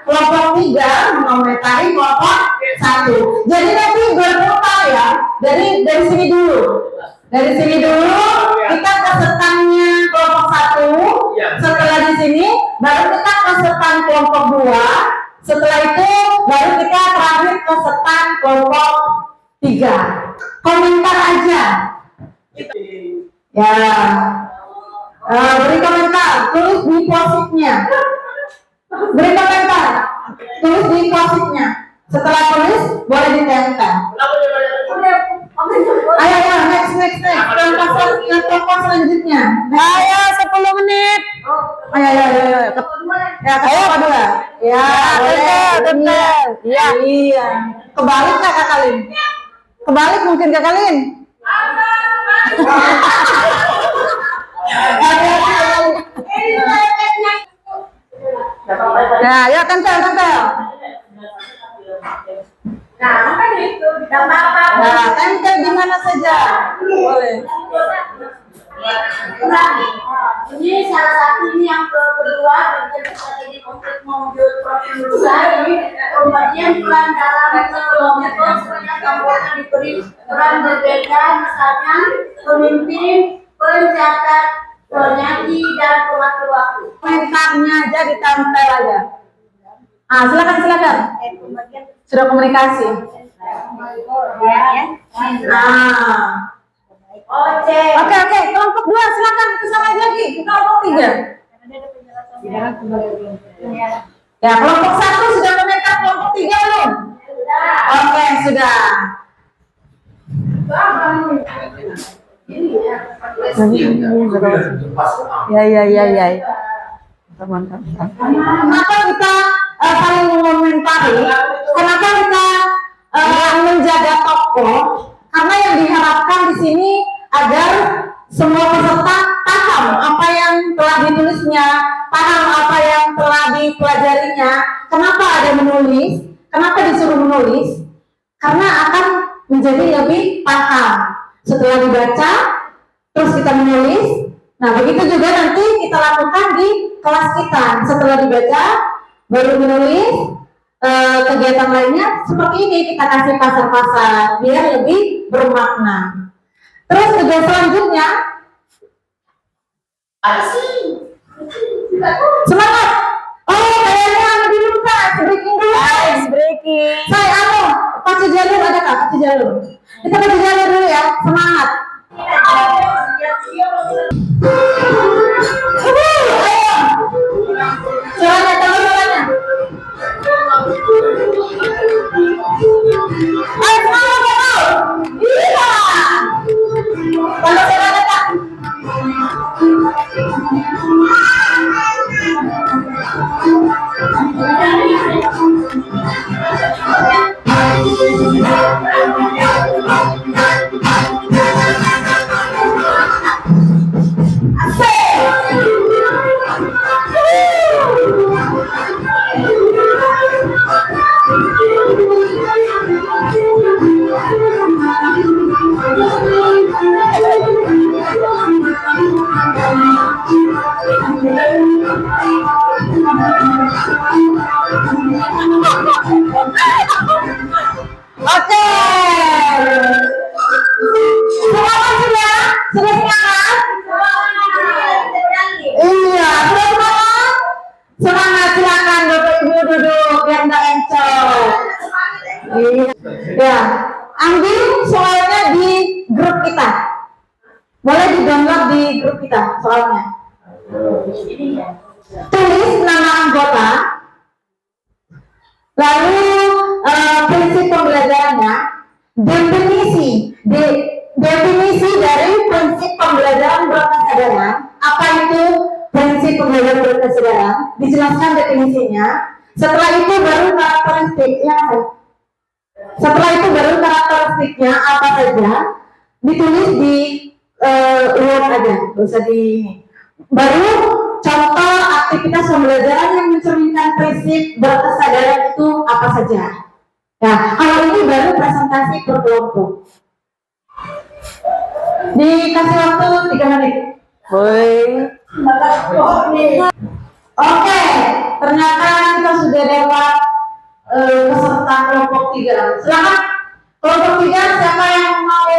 kelompok tiga mengomentari kelompok satu. Jadi nanti berputar ya, dari sini dulu. Dari sini dulu kita ke standnya kelompok satu. Setelah di sini baru kita ke stand kelompok dua. Setelah itu baru kita terakhir ke stand kelompok tiga. Komentar aja. Ya, beri komentar, tulis di positnya. Beri komentar, tulis di positnya. Setelah tulis, boleh ditempel. Ayo, next. Kelompok selanjutnya. Ayo 10 menit. Ayo. Ya, kelompok kedua. Ya, betul. Iya. Iya. Kebalik nggak Kak Kalin? Kebalik mungkin Kak Kalin? Nah, ya tempel. Nah, tempel di mana saja. Boleh. Ini salah satu ini yang kedua jadi untuk mewujud profil kemudian peran dalam kelompok sebenarnya diberi peran berbeda, misalnya pemimpin, pencatat, penyanyi dan pengatur waktu. Komentarnya aja ditempel aja. Silakan. Sudah komunikasi. Oke, kelompok 2 silakan kesana lagi, ke kelompok 3. Ya, kelompok 1 sudah komentar, kelompok 3 belum? Oke, sudah. Ya. Mantap. Kenapa kita saling mengomentari? Kenapa kita menjaga tokoh? Karena yang diharapkan di sini agar semua peserta paham apa yang telah ditulisnya, paham apa yang telah dipelajarinya. Kenapa ada menulis? Kenapa disuruh menulis? Karena akan menjadi lebih paham. Setelah dibaca, terus kita menulis. Nah, begitu juga nanti kita lakukan di kelas kita. Setelah dibaca, baru menulis. Kegiatan lainnya seperti ini, kita kasih pasar-pasar biar lebih bermakna. Terus tugas selanjutnya, semangat. Kayaknya dulu Kak, breaking dulu. Breaking. Saya pacu jalur ada Kak, pacu jalur. Kita pacu jalur dulu ya, semangat. Ayo. Jalannya. Ayo semangat. Iya. Kalau semangat Kak. Oke. Semangat sudah? Sudah semangat? Iya, sudah semangat? Semangat, silakan Bapak Ibu duduk yang enggak encok. Iya. Ya, ambil soalnya di grup kita. Boleh di-download di grup kita soalnya. tulis nama anggota, lalu prinsip pembelajarannya, definisi dari prinsip pembelajaran berkesadaran. Apa itu prinsip pembelajaran berkesadaran? Dijelaskan definisinya. Setelah itu baru karakteristiknya. Setelah itu baru karakteristiknya apa saja, ditulis di Word aja, nggak usah di ini. Baru contoh aktivitas pembelajaran yang mencerminkan prinsip berkesadaran itu apa saja. Nah, kalau ini baru presentasi per kelompok. Dikasih waktu 3 menit. Woi. Oke, ternyata kita sudah dapat peserta kelompok 3. Silakan kelompok 3, siapa yang mau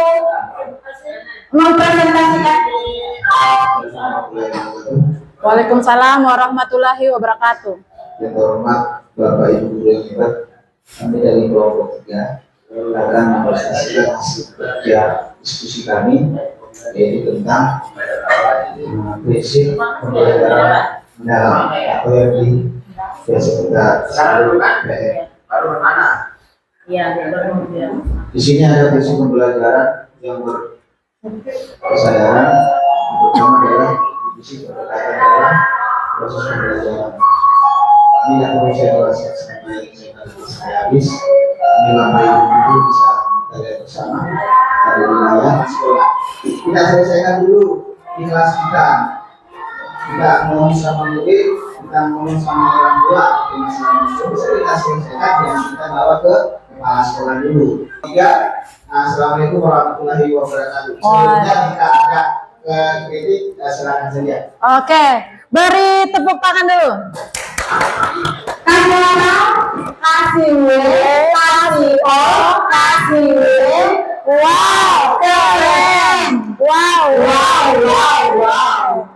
mempresentasikan? Waalaikumsalam warahmatullahi wabarakatuh. Yang terhormat Bapak Ibu guru yang hebat, kami dari kelompok 3 akan mempresentasikan hasil kerja diskusi kami, yaitu tentang prinsip pembelajaran mendalam atau yang biasa kita sebut PM. Baru mana? Di sini ada prinsip pembelajaran yang berkesadaran. Pertama adalah divisi pendekatan dalam proses pembelajaran. Ini yang perlu saya jelaskan sampai saya habis. Ini lama itu bisa kita lihat bersama. Ada wilayah sekolah. Kita selesaikan dulu di kelas kita. Kita ngomong sama murid, kita ngomong sama orang tua, itu bisa kita selesaikan yang kita bawa ke kepala sekolah dulu. 3. Assalamualaikum warahmatullahi wabarakatuh. Sebelumnya kita ada kritik, silakan saja. Oke, beri tepuk tangan dulu. Kasih A, kasih W, kasih O, kasih W. Wow, keren. Wow.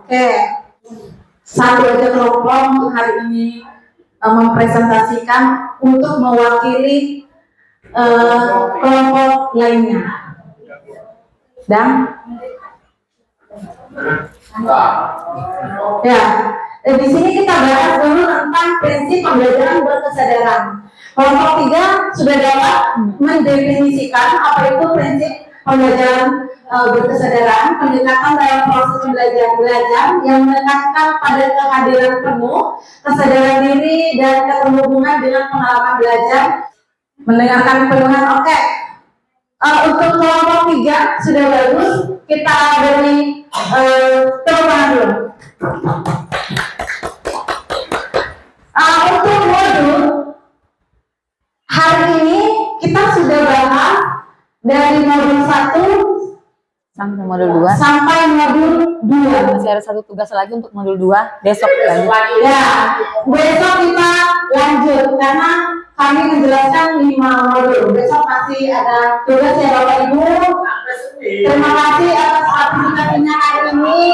Oke. Satu aja kelompok untuk hari ini mempresentasikan untuk mewakili kelompok lainnya. Dan ya, di sini kita bahas dulu tentang prinsip pembelajaran berkesadaran. Kelompok 3 sudah dapat mendefinisikan apa itu prinsip pembelajaran berkesadaran, pendekatan dalam proses belajar yang menekankan pada kehadiran penuh, kesadaran diri dan keterhubungan dengan pengalaman belajar, mendengarkan penuhan. Oke. Untuk kelompok 3 sudah bagus, kita beri tepuk tangan dulu. Untuk modul hari ini kita sudah bahas dari modul 1 Sampai modul 2. sampai modul 2. Masih ada satu tugas lagi untuk modul 2. Besok lanjut. Ya, besok kita lanjut karena kami menjelaskan 5 modul. Besok masih ada tugas ya Bapak Ibu. Terima kasih atas partisipasinya hari ini.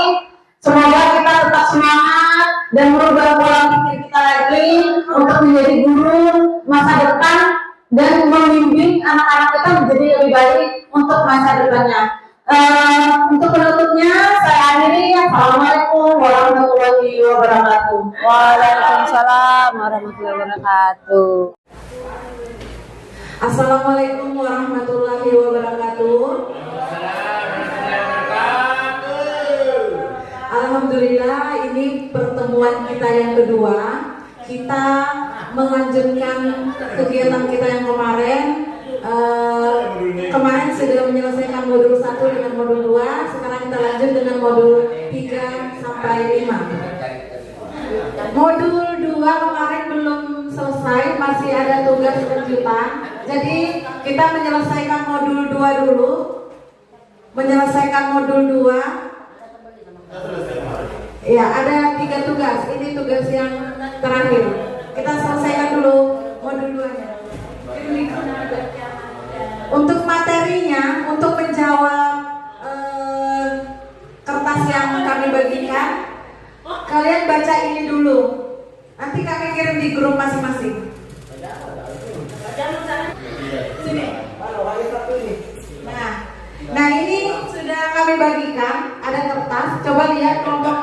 Semoga kita tetap semangat dan merubah pola pikir kita lagi untuk menjadi guru masa depan dan membimbing anak-anak kita menjadi lebih baik untuk masa depannya. Untuk penutupnya saya akhiri. Assalamualaikum warahmatullahi wabarakatuh. Waalaikumsalam warahmatullahi wabarakatuh. Assalamualaikum warahmatullahi wabarakatuh. Alhamdulillah, ini pertemuan kita yang kedua. Kita melanjutkan kegiatan kita yang kemarin. Kemarin sudah menyelesaikan modul 1 dengan modul 2. Sekarang kita lanjut dengan modul 3 sampai 5. Modul 2 kemarin belum selesai, masih ada tugas lanjutan. Jadi kita menyelesaikan modul 2 dulu. Menyelesaikan modul 2. Ya, ada 3 tugas. Ini tugas yang terakhir. Kita selesaikan dulu modul 2-nya. Untuk materinya, untuk menjawab kertas yang kami bagikan, kalian baca ini dulu. Nanti kami kirim di grup masing-masing. Sini. Nah ini sudah kami bagikan. Ada kertas. Coba lihat kelompok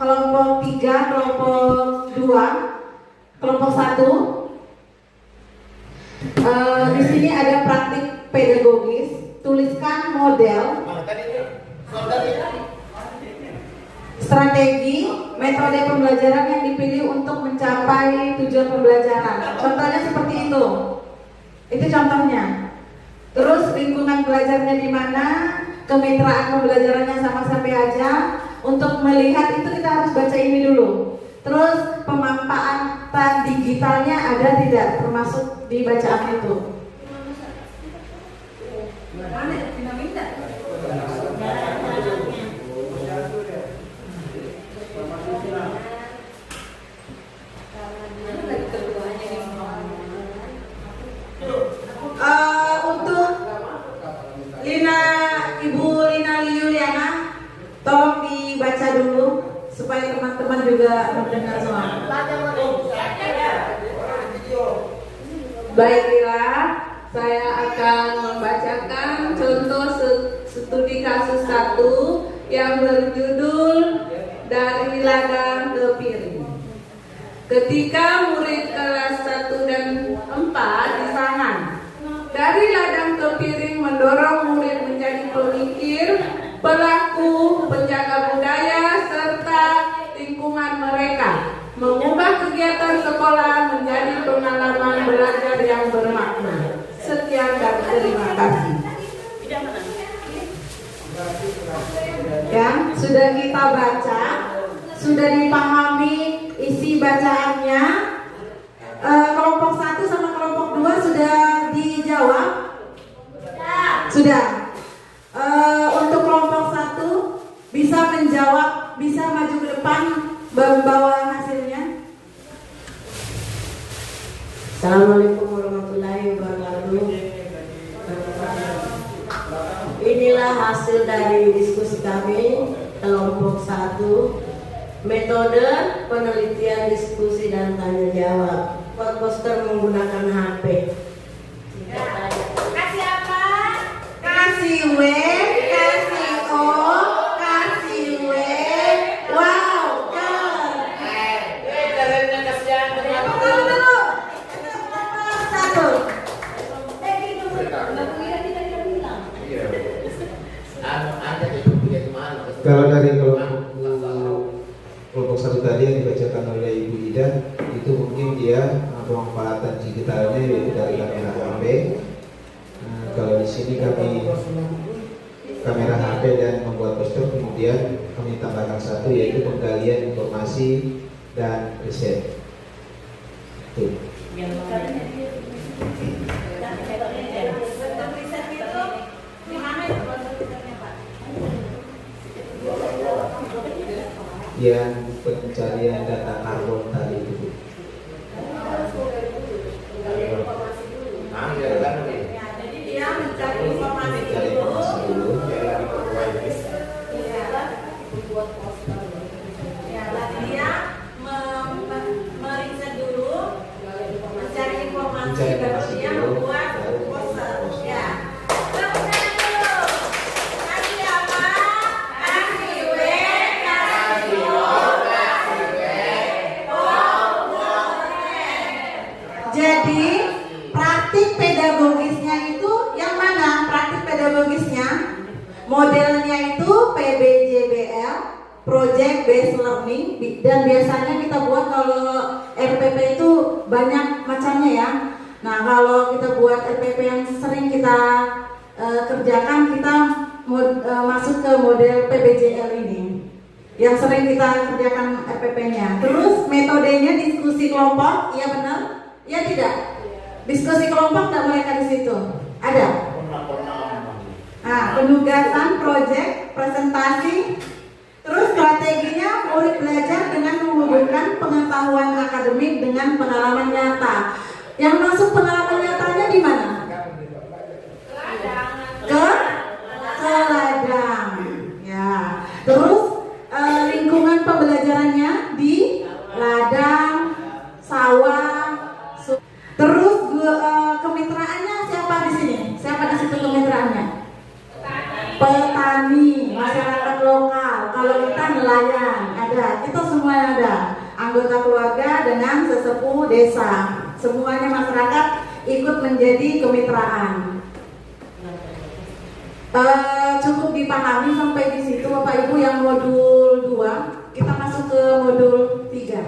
kelompok 3, kelompok 2, kelompok 1. Di sini ada praktik pedagogis. Tuliskan model, strategi, metode pembelajaran yang dipilih untuk mencapai tujuan pembelajaran. Contohnya seperti itu. Itu contohnya. Terus lingkungan belajarnya di mana, kemitraan pembelajarannya sama siapa aja. Untuk melihat itu kita harus baca ini dulu. Terus pemanfaatan digitalnya ada tidak termasuk di bacaan itu. Untuk Ibu Lina Yuliana, tolong dibaca dulu supaya teman-teman juga mendengar semua. Baiklah, saya akan membacakan contoh studi kasus 1 yang berjudul Dari Ladang ke Piring. Ketika murid kelas 1 dan 4 di Sangan, Dari Ladang ke Piring mendorong murid menjadi pemikir, pelaku, penjaga budaya, serta lingkungan mereka, mengubah kegiatan sekolah menjadi pengalaman belajar yang bermakna. Sekian dan terima kasih. Ya, sudah kita baca, sudah dipahami isi bacaannya. Kelompok 1 sama kelompok 2 sudah dijawab? Sudah. Untuk kelompok 1 bisa menjawab, bisa maju ke depan membawa hasilnya. Assalamualaikum warahmatullahi wabarakatuh. Inilah hasil dari diskusi kami kelompok 1, metode penelitian diskusi dan tanya jawab. Buat poster menggunakan HP. Kasih apa? Kasih W, kasih O, kasih W. Wow, dulu. Satu. Kalau dari kelompok 1 tadi yang dibacakan oleh Ibu Ida, itu mungkin dia pemanfaatan digitalnya yaitu dari kamera HP. Kalau di sini kami kamera HP dan membuat poster, kemudian kami tambahkan satu yaitu penggalian informasi dan riset. Tuh. Yang pencarian data karbon tadi itu. Jadi dia mencari informasi dulu. Dia meriset dulu, mencari informasi, baru dia membuat poster. Ya. Jadi praktik pedagogisnya itu yang mana? Praktik pedagogisnya modelnya itu PBJBL, Project Based Learning, dan biasanya kita buat kalau RPP itu banyak macamnya ya. Nah kalau kita buat RPP yang sering kita kerjakan, kita masuk ke model PBJL ini yang sering kita kerjakan RPP-nya. Terus metodenya diskusi kelompok, iya benar? Ya tidak? Diskusi kelompok tidak mereka di situ? Ada? Nah, penugasan, proyek, presentasi. Terus strateginya murid belajar dengan menghubungkan pengetahuan akademik dengan pengalaman nyata. Yang masuk pengalaman nyatanya di mana? Ke ladang. Ya. Terus lingkungan pembelajarannya di ladang, sawah. Terus kemitraannya siapa di sini? Siapa di situ kemitraannya? Petani, masyarakat lokal. Kalau kita nelayan, ada. Itu anggota keluarga dengan sesepuh desa. Semuanya masyarakat ikut menjadi kemitraan. Cukup dipahami sampai di situ Bapak Ibu yang modul 2. Kita masuk ke modul 3.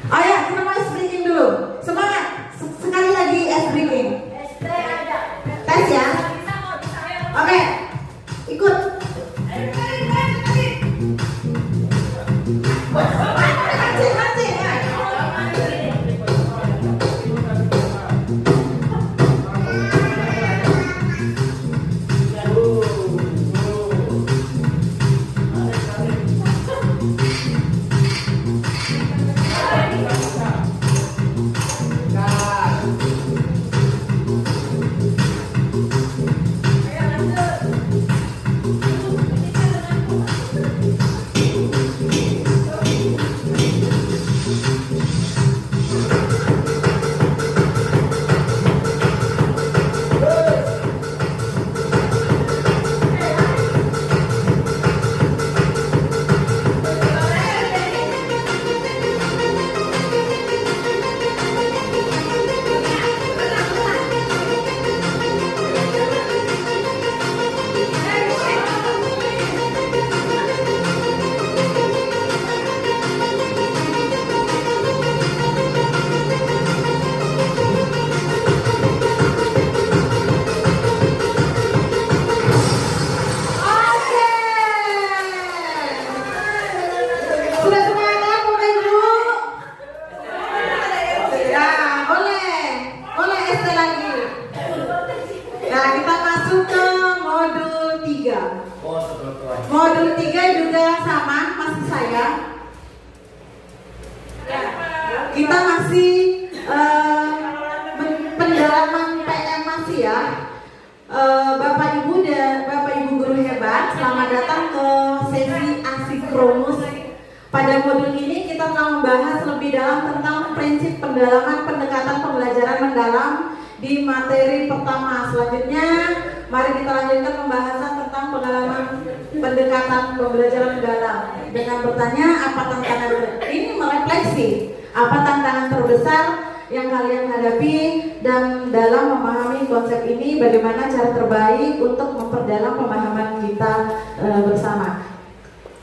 Oh ya, kita mau ice breaking dulu. Semangat. Sekali lagi ice breaking. Tes ya. Oke. Ikut. Mancing. Modul 3 juga sama, masih saya. Kita masih pendalaman PM masih ya. Bapak Ibu guru hebat, selamat datang ke sesi asinkronus. Pada modul ini kita akan membahas lebih dalam tentang prinsip pendalaman pendekatan pembelajaran mendalam di materi pertama. Selanjutnya, mari kita lanjutkan pembahasan tentang pengalaman pendekatan pembelajaran mendalam dengan bertanya apa tantangan ini merefleksi apa tantangan terbesar yang kalian hadapi dan dalam memahami konsep ini bagaimana cara terbaik untuk memperdalam pemahaman kita bersama.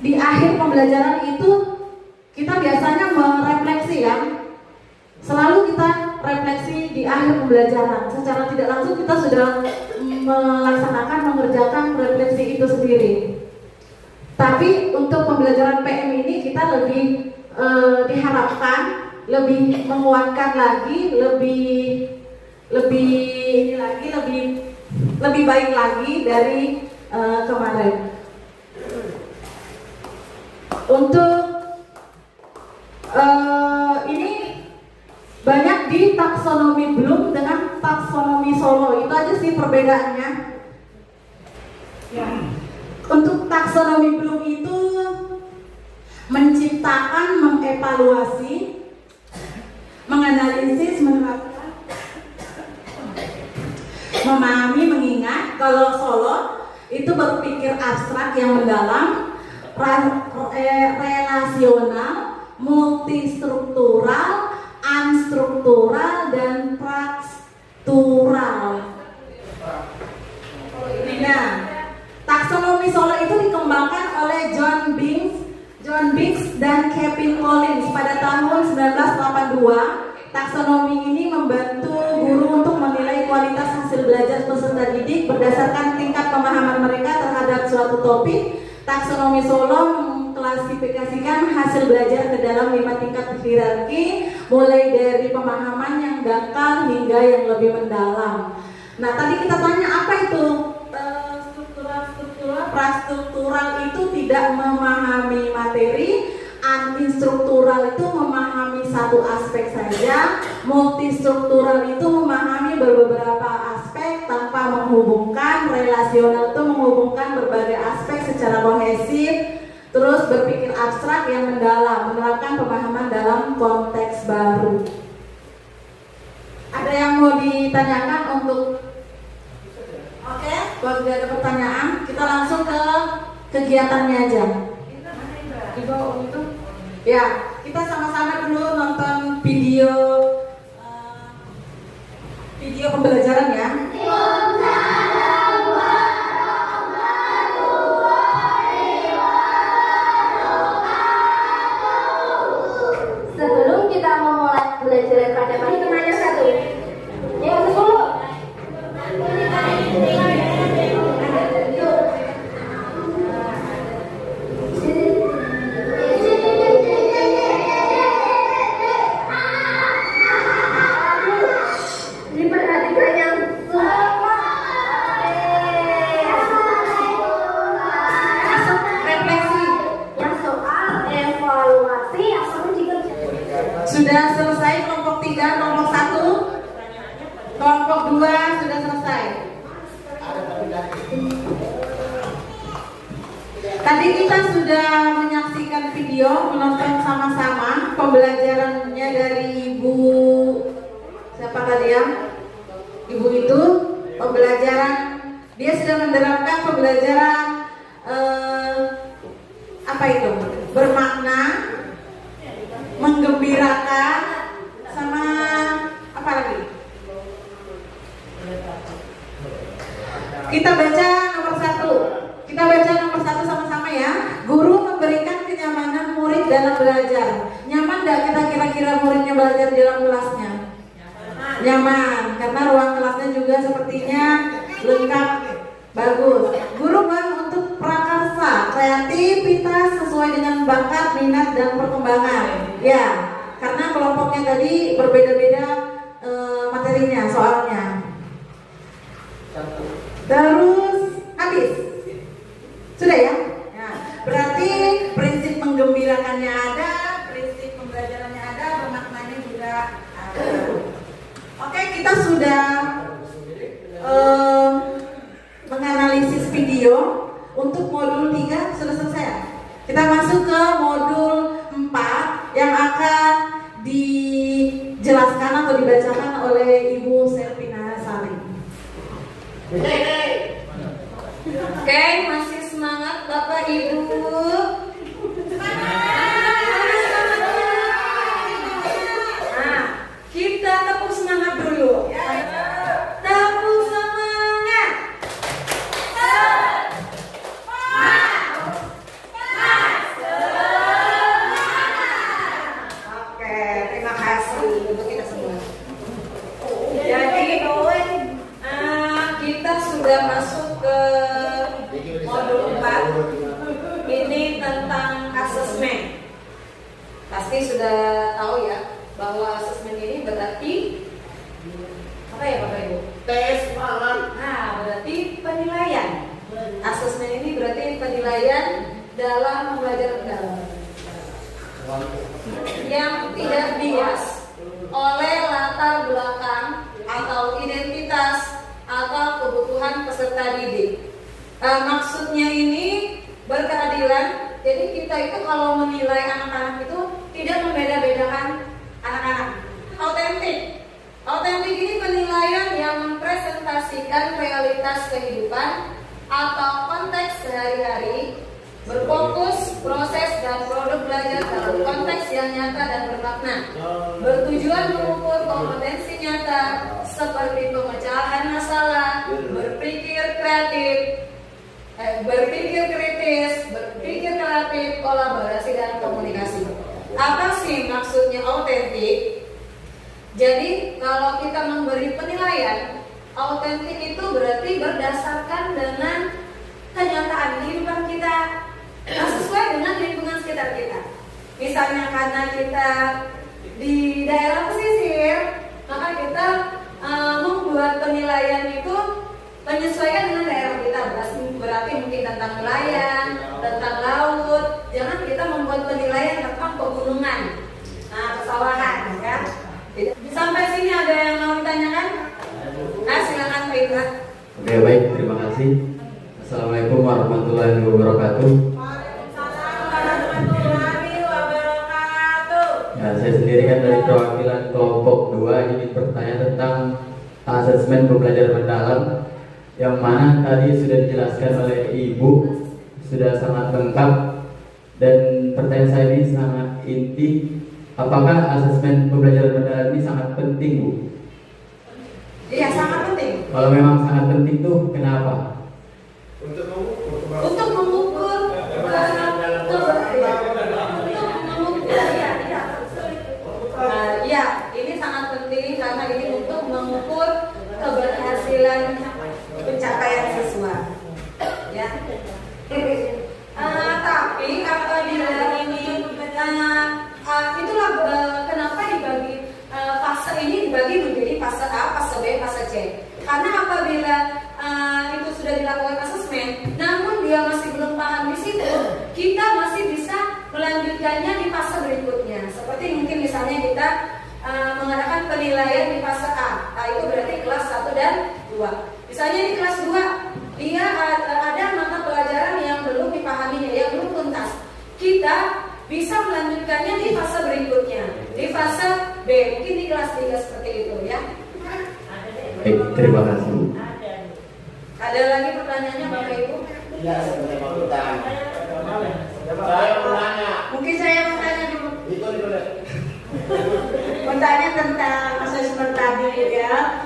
Di akhir pembelajaran itu kita biasanya merefleksi ya. Selalu kita refleksi di akhir pembelajaran. Secara tidak langsung kita sudah mengerjakan refleksi itu sendiri. Tapi untuk pembelajaran PM ini kita lebih diharapkan lebih menguatkan lagi, lebih baik lagi dari kemarin. Untuk ini banyak di taksonomi Bloom dengan taksonomi Solo, itu aja sih perbedaannya. Ya. Untuk taksonomi Bloom itu menciptakan, mengevaluasi, menganalisis, menerapkan, memahami, mengingat. Kalau Solo itu berpikir abstrak yang mendalam, relasional, multistruktural, unstruktural, dan praktural. Nah, taksonomi Solo itu dikembangkan oleh John Biggs dan Kevin Collins pada tahun 1982. Taksonomi ini membantu guru untuk menilai kualitas hasil belajar peserta didik berdasarkan tingkat pemahaman mereka terhadap suatu topik. Taksonomi Solo mengklasifikasikan hasil belajar ke dalam 5 tingkat hierarki, mulai dari pemahaman yang dangkal hingga yang lebih mendalam. Nah, tadi kita tanya apa itu struktural, prastruktural itu tidak memahami materi, uninstruktural itu memahami satu aspek saja, multistruktural itu memahami beberapa aspek tanpa menghubungkan, relasional itu menghubungkan berbagai aspek secara kohesif, terus berpikir abstrak yang mendalam, menerapkan pemahaman dalam konteks baru. Ada yang mau ditanyakan untuk? Oke, kalau tidak ada pertanyaan, kita langsung ke kegiatannya aja. Di bawah itu. Ya, kita sama-sama dulu nonton video video pembelajaran ya. Sebelum kita memulai belajar pada pagi kemana satu? Ya, dulu. Diperhatikan yang Masuk refleksi. yang soal evaluasi atau jika Sudah selesai kelompok 3, kelompok 1, kelompok 2 sudah selesai. Tadi kita sudah menyaksikan video, menonton sama-sama pembelajarannya dari Ibu siapa tadi ya? Ibu itu pembelajaran, dia sudah menerapkan pembelajaran apa itu? Bermakna, menggembirakan, sama apa lagi? Kita baca nomor 1. Kita baca nomor 1 sama-sama ya. Guru memberikan kenyamanan murid dalam belajar. Nyaman gak kita kira-kira muridnya belajar di dalam kelasnya? Nyaman, karena ruang kelasnya juga sepertinya lengkap, bagus. Guru untuk prakarsa, kreativitas sesuai dengan bakat, minat, dan perkembangan. Ya, karena kelompoknya tadi berbeda-beda materinya, soalnya. Terus habis. Sudah ya? Ya, berarti prinsip menggembirakannya ada, prinsip pembelajarannya ada, bermaknanya juga ada. Oke, kita sudah menganalisis video untuk modul 3 sudah selesai. Kita masuk ke modul 4 yang akan dijelaskan atau dibacakan oleh Ibu Servina Sari. Oke, masih semangat Bapak Ibu? Nah, kita tepuk semangat dulu. Tepuk semangat. Oke, terima kasih untuk kita semua. Jadi, kita sudah masuk ke modul 4. Ini tentang asesmen. Pasti sudah tahu ya bahwa asesmen ini berarti apa ya Bapak Ibu? Tes malam. Nah, berarti penilaian. Asesmen ini berarti penilaian dalam pembelajaran mendalam yang tidak bias oleh latar belakang atau identitas atau kebutuhan peserta didik. Maksudnya ini berkeadilan. Jadi kita itu kalau menilai anak-anak itu tidak membeda-bedakan anak-anak. Autentik. Autentik ini penilaian yang mempresentasikan realitas kehidupan atau konteks sehari-hari, berfokus proses dan produk belajar dalam konteks yang nyata dan bermakna, bertujuan mengukur kompetensi nyata seperti pemecahan masalah, berpikir kreatif, berpikir kritis, berpikir kreatif, kolaborasi dan komunikasi. Apa sih maksudnya autentik? Jadi kalau kita memberi penilaian, autentik itu berarti berdasarkan dengan kenyataan kehidupan kita, sesuai dengan lingkungan sekitar kita. Misalnya karena kita di daerah pesisir, maka kita membuat penilaian itu menyesuaikan dengan daerah kita. Berarti mungkin tentang nelayan, tentang laut. Jangan kita membuat penilaian tentang pegunungan, pesawahan, kan? Sampai sini ada yang mau ditanyakan? Silakan Pak Indra. Oke, baik, terima kasih. Assalamualaikum warahmatullahi wabarakatuh. Ya, saya sendiri kan dari perwakilan kelompok 2 ingin bertanya tentang asesmen pembelajaran mendalam yang mana tadi sudah dijelaskan oleh Ibu, sudah sangat lengkap, dan pertanyaan pertanyaan saya ini sangat inti. Apakah asesmen pembelajaran mendalam ini sangat penting, Bu? Iya, sangat penting. Kalau memang sangat penting tuh kenapa? Untuk mengukur ya, ini sangat penting karena ini untuk mengukur keberhasilan pencapaian siswa. Ya. Tapi apabila ini itulah kenapa dibagi fase ini dibagi menjadi fase A, fase B, fase C. Karena apabila itu sudah dilakukan asesmen, namun dia masih belum paham di situ, kita masih bisa melanjutkannya di fase berikutnya. Seperti mungkin misalnya kita mengadakan penilaian di fase A, itu berarti kelas 1 dan 2. Misalnya di kelas 2, dia ada mata pelajaran yang belum dipahaminya, yang belum tuntas. Kita bisa melanjutkannya di fase berikutnya, di fase B, mungkin di kelas 3 seperti itu ya. Baik, terima kasih. Ada lagi pertanyaannya Bapak Ibu? Iya, sebenarnya mau bertanya. Saya mau nanya. Mungkin saya mau tanya dulu. Itu dulu. Bertanya tentang asesmen tadi ya.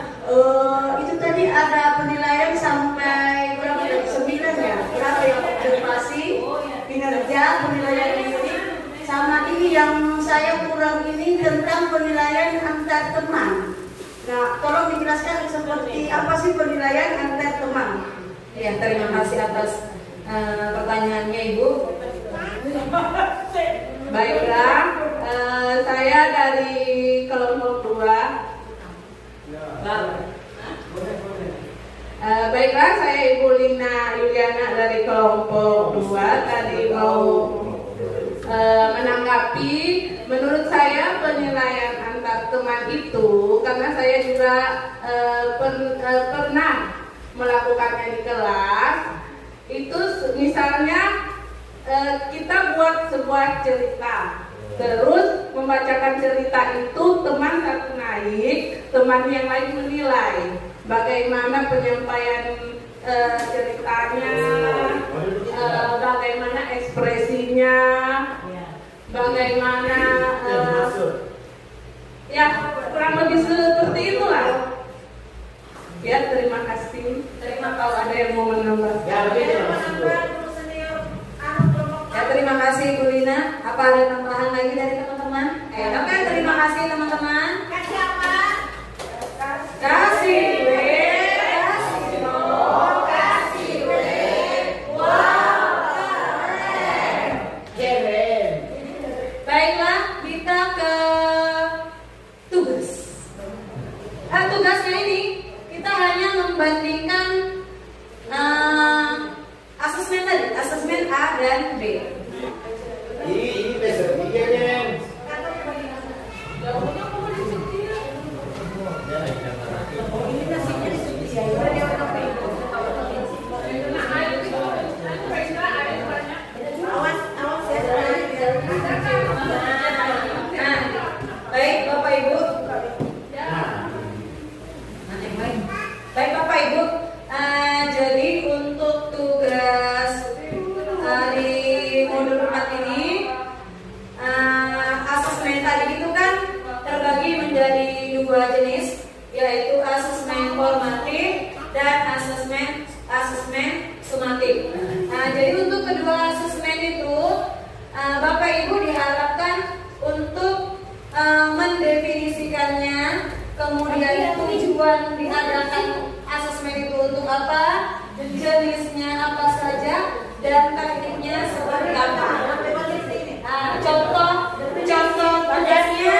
Itu tadi ada penilaian sampai berapa ya? 9 ya? Berapa yang observasi, kinerja, penilaian ini, sama ini yang saya kurang ini tentang penilaian antar teman. Nah, tolong dijelaskan seperti apa sih penilaian antar teman? Ya, terima kasih atas pertanyaannya Ibu. Baiklah, saya dari kelompok 2. Baiklah, saya Ibu Lina Yuliana dari kelompok 2 tadi mau menanggapi. Menurut saya penilaian antar teman itu, karena saya juga pernah melakukannya di kelas, itu misalnya kita buat sebuah cerita, terus membacakan cerita itu, teman satu naik, teman yang lain menilai bagaimana penyampaian ceritanya, bagaimana ekspresinya, bagaimana ya kurang lebih seperti itulah. Ya, terima kasih. Kalau ada yang mau menambah. Ya, terima kasih Bu Lina. Apa ada tambahan lagi dari teman-teman? Oke, terima kasih teman-teman. Kasih apa? Kasih W. Kasih O. Kasih W. Wow, keren. Baiklah, kita ke tugas. Tugasnya ini kita hanya membandingkan asesmen tadi, asesmen A dan B. Ini besok weekend. Baik Bapak Ibu. Baik Bapak Ibu. Jadi untuk tugas di modul 4 ini, asesmen tadi itu kan terbagi menjadi 2 jenis, yaitu asesmen formatif dan asesmen sumatif. Jadi untuk kedua asesmen itu, Bapak Ibu diharapkan untuk mendefinisikannya, kemudian tujuan diadakan asesmen itu untuk apa, jenisnya apa saja, dan tekniknya seperti apa. Contoh tugasnya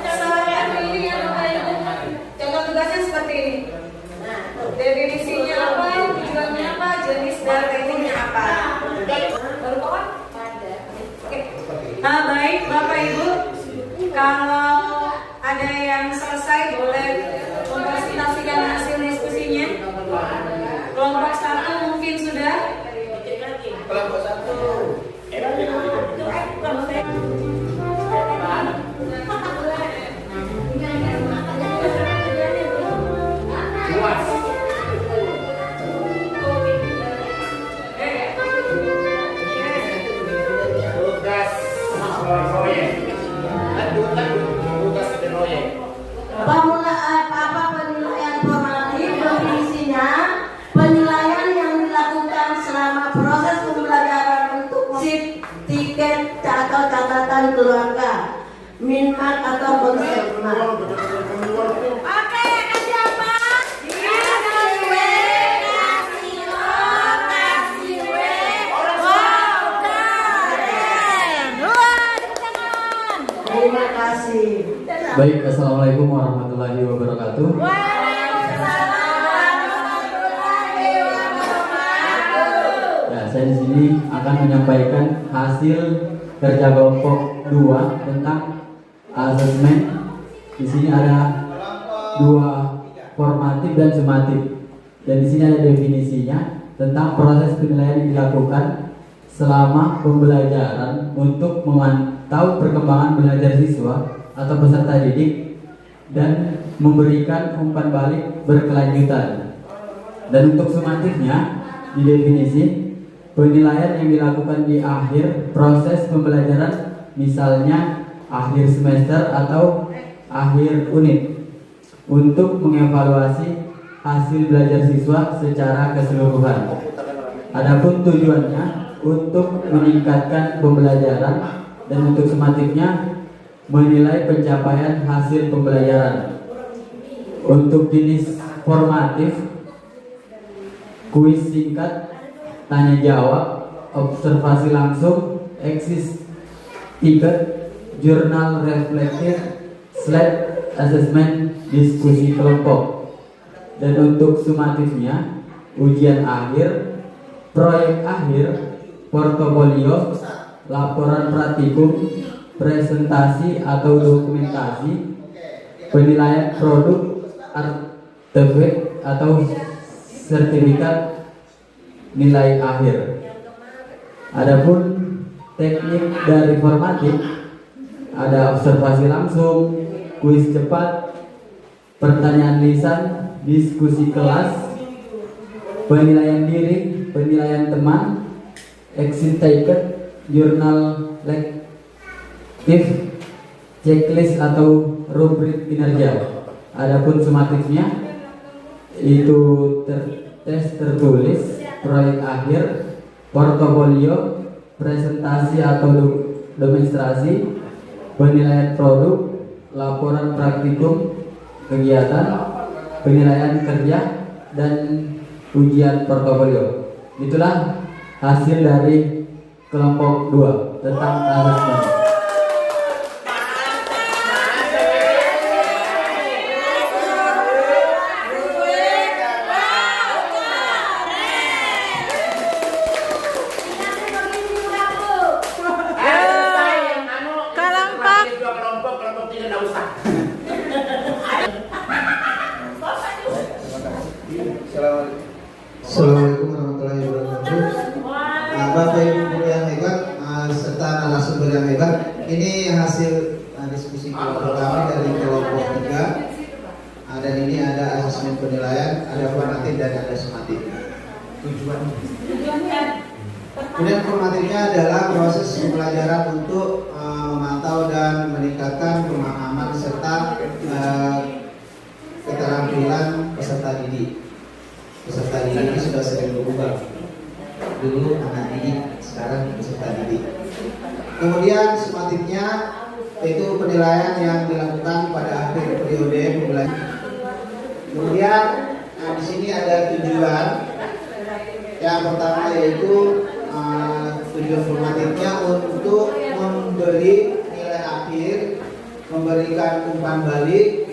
seperti ini ya Bapak Ibu. Contoh tugasnya seperti ini. Definisinya apa, tujuannya apa, jenis dan tekniknya apa. Baru kawan? Oke. Baik Bapak Ibu, kalau ada yang selesai boleh mempresentasikan hasil diskusinya. Kelompok 1 mungkin sudah. Kelompok 1. Tugas Penilaian formatif definisinya penilaian yang dilakukan selama proses pembelajaran untuk sip, tiket atau catatan keluarga, minmat atau konsermat. Oke, kasih apa? Terima kasih. Baik, assalamualaikum warahmatullahi wabarakatuh. Ya, saya di sini akan menyampaikan hasil kerja kelompok 2 tentang asesmen. Di sini ada 2 formatif dan sumatif. Dan di sini ada definisinya tentang proses penilaian yang dilakukan selama pembelajaran untuk memantau perkembangan belajar siswa atau peserta didik dan memberikan umpan balik berkelanjutan. Dan untuk sumatifnya di definisi penilaian yang dilakukan di akhir proses pembelajaran, misalnya akhir semester atau akhir unit, untuk mengevaluasi hasil belajar siswa secara keseluruhan. Adapun tujuannya untuk meningkatkan pembelajaran, dan untuk sumatifnya menilai pencapaian hasil pembelajaran. Untuk jenis formatif, kuis singkat, tanya jawab, observasi langsung, eksis tiket, jurnal reflektif, slide assessment, diskusi kelompok. Dan untuk sumatifnya, ujian akhir, proyek akhir, portofolio, laporan praktikum, presentasi atau dokumentasi, penilaian produk, artefak atau sertifikat nilai akhir. Adapun teknik dari formatif, ada observasi langsung, kuis cepat, pertanyaan lisan, diskusi kelas, penilaian diri, penilaian teman, exit ticket, jurnal lektif, checklist atau rubrik kinerja. Adapun sumatifnya itu tes tertulis, proyek akhir, portofolio, presentasi atau demonstrasi, penilaian produk, laporan praktikum kegiatan, penilaian kerja, dan ujian portofolio. Itulah hasil dari kelompok 2 tentang asesmen. Assalamualaikum warahmatullahi wabarakatuh. Bapak Ibu guru yang hebat serta narasumber yang hebat, ini hasil diskusi kelompok kami dari kelompok 3. Dan ini ada asesmen penilaian, ada formatif dan ada sumatif. Kemudian formatifnya adalah proses pembelajaran untuk memantau dan meningkatkan pemahaman serta keterampilan peserta didik. Peserta didik ini sudah sering berubah. Dulu anak didik, sekarang peserta didik. Kemudian sumatifnya itu penilaian yang dilakukan pada akhir periode pembelajaran. Kemudian di sini ada tujuan. Yang pertama yaitu tujuan formatifnya untuk memberi nilai akhir, memberikan umpan balik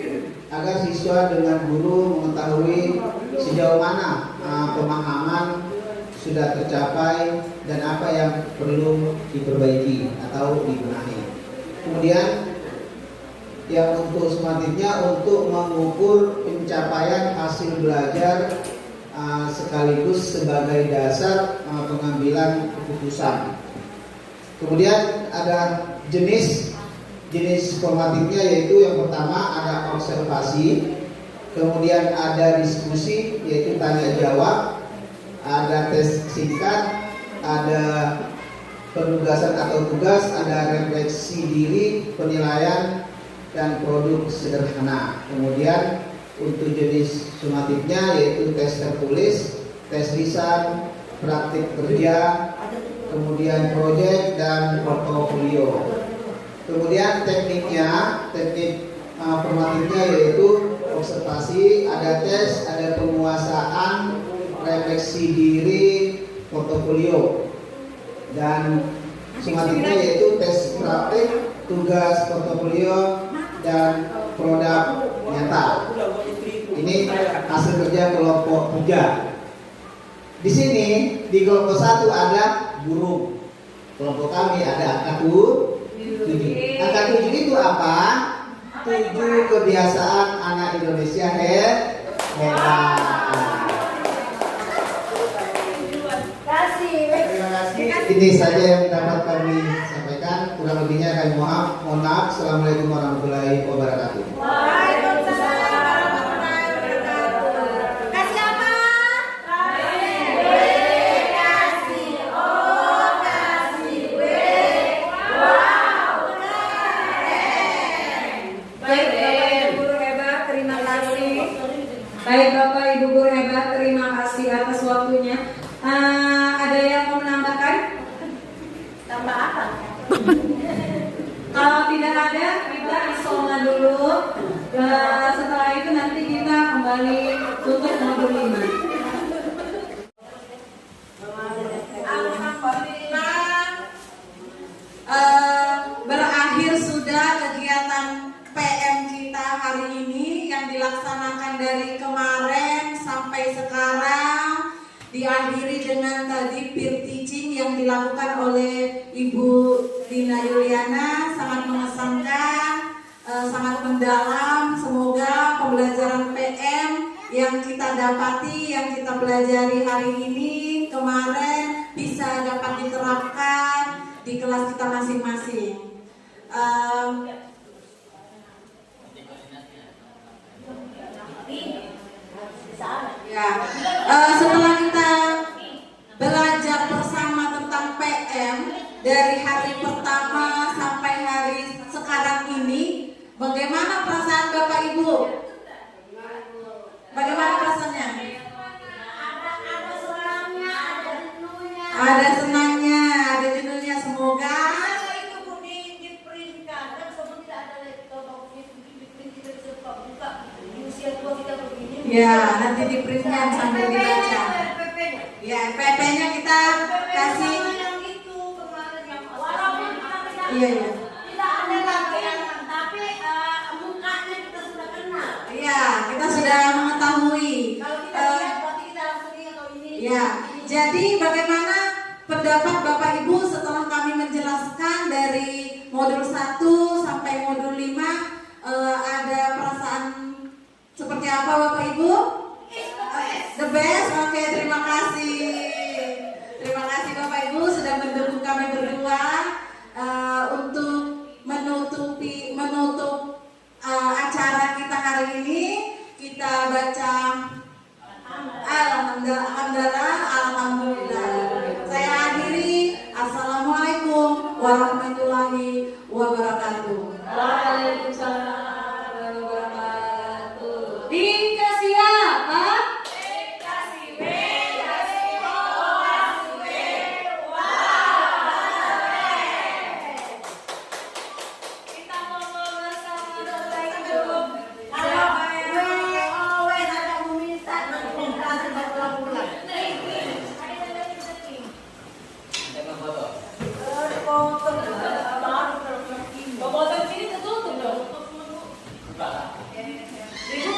agar siswa dengan guru mengetahui sejauh mana pemahaman sudah tercapai dan apa yang perlu diperbaiki atau dibenahi. Kemudian yang untuk sumatifnya untuk mengukur pencapaian hasil belajar sekaligus sebagai dasar pengambilan keputusan. Kemudian ada jenis formatifnya, yaitu yang pertama ada observasi, kemudian ada diskusi yaitu tanya jawab, ada tes singkat, ada penugasan atau tugas, ada refleksi diri, penilaian, dan produk sederhana. Kemudian untuk jenis sumatifnya yaitu tes tertulis, tes lisan, praktik kerja, kemudian proyek dan portofolio. Kemudian teknik formatifnya yaitu observasi, ada tes, ada penguasaan, refleksi diri, portofolio. Dan sumatifnya yaitu tes praktik, tugas, portofolio, dan produk nyata. Ini hasil kerja kelompok 3. Di sini di kelompok 1 ada burung. Kelompok kami ada angka 7. Angka 7 itu apa? 7 kebiasaan anak Indonesia hebat. Terima kasih. Ini saja yang dapat kami sampaikan. Kurang lebihnya kami mohon maaf. Assalamualaikum warahmatullahi wabarakatuh. Baik Bapak Ibu guru hebat, terima kasih atas waktunya. Ada yang mau menambahkan? Tambah apa? Kalau tidak ada, kita isolasi dulu. Setelah itu nanti kita kembali tutup modul 5. Berakhir sudah kegiatan PM kita hari ini yang dilaksanakan dari kemarin sampai sekarang, diakhiri dengan tadi peer teaching yang dilakukan oleh Ibu Dina Yuliana. Sangat mengesankan, sangat mendalam. Semoga pembelajaran PM yang kita dapati, yang kita pelajari hari ini, kemarin bisa dapat diterapkan di kelas kita masing-masing. Setelah kita belajar bersama tentang PM dari hari pertama sampai hari sekarang ini, bagaimana perasaan Bapak Ibu? Bagaimana perasaannya? Ada senangnya, ada jenuhnya. Semoga ya, nanti di printkan sambil dibaca. Ya, PP-nya kita kasih. Iya, iya. Tidak ada latihan, tapi mukanya kita sudah kenal. Iya, kita sudah mengetahui. Kalau kita lihat, berarti kita langsung lihat kalau ini. Ya, jadi bagaimana pendapat Bapak Ibu setelah kami menjelaskan dari modul 1 sampai modul 5, ada perasaan seperti apa Bapak Ibu? The best. Oke, terima kasih. Terima kasih Bapak Ibu sudah mendukung kami berdua untuk menutup acara kita hari ini. Kita baca Alhamdulillah. Saya akhiri. Assalamualaikum warahmatullahi wabarakatuh. Waalaikumsalam. Dikasih apa? Dikasih B, dikasih O, dikasih B. Kita ngomong bersama dulu. Kalau WOW ada meminta konsultasi berulang-ulang. Foto sini tertutup dong. Ibu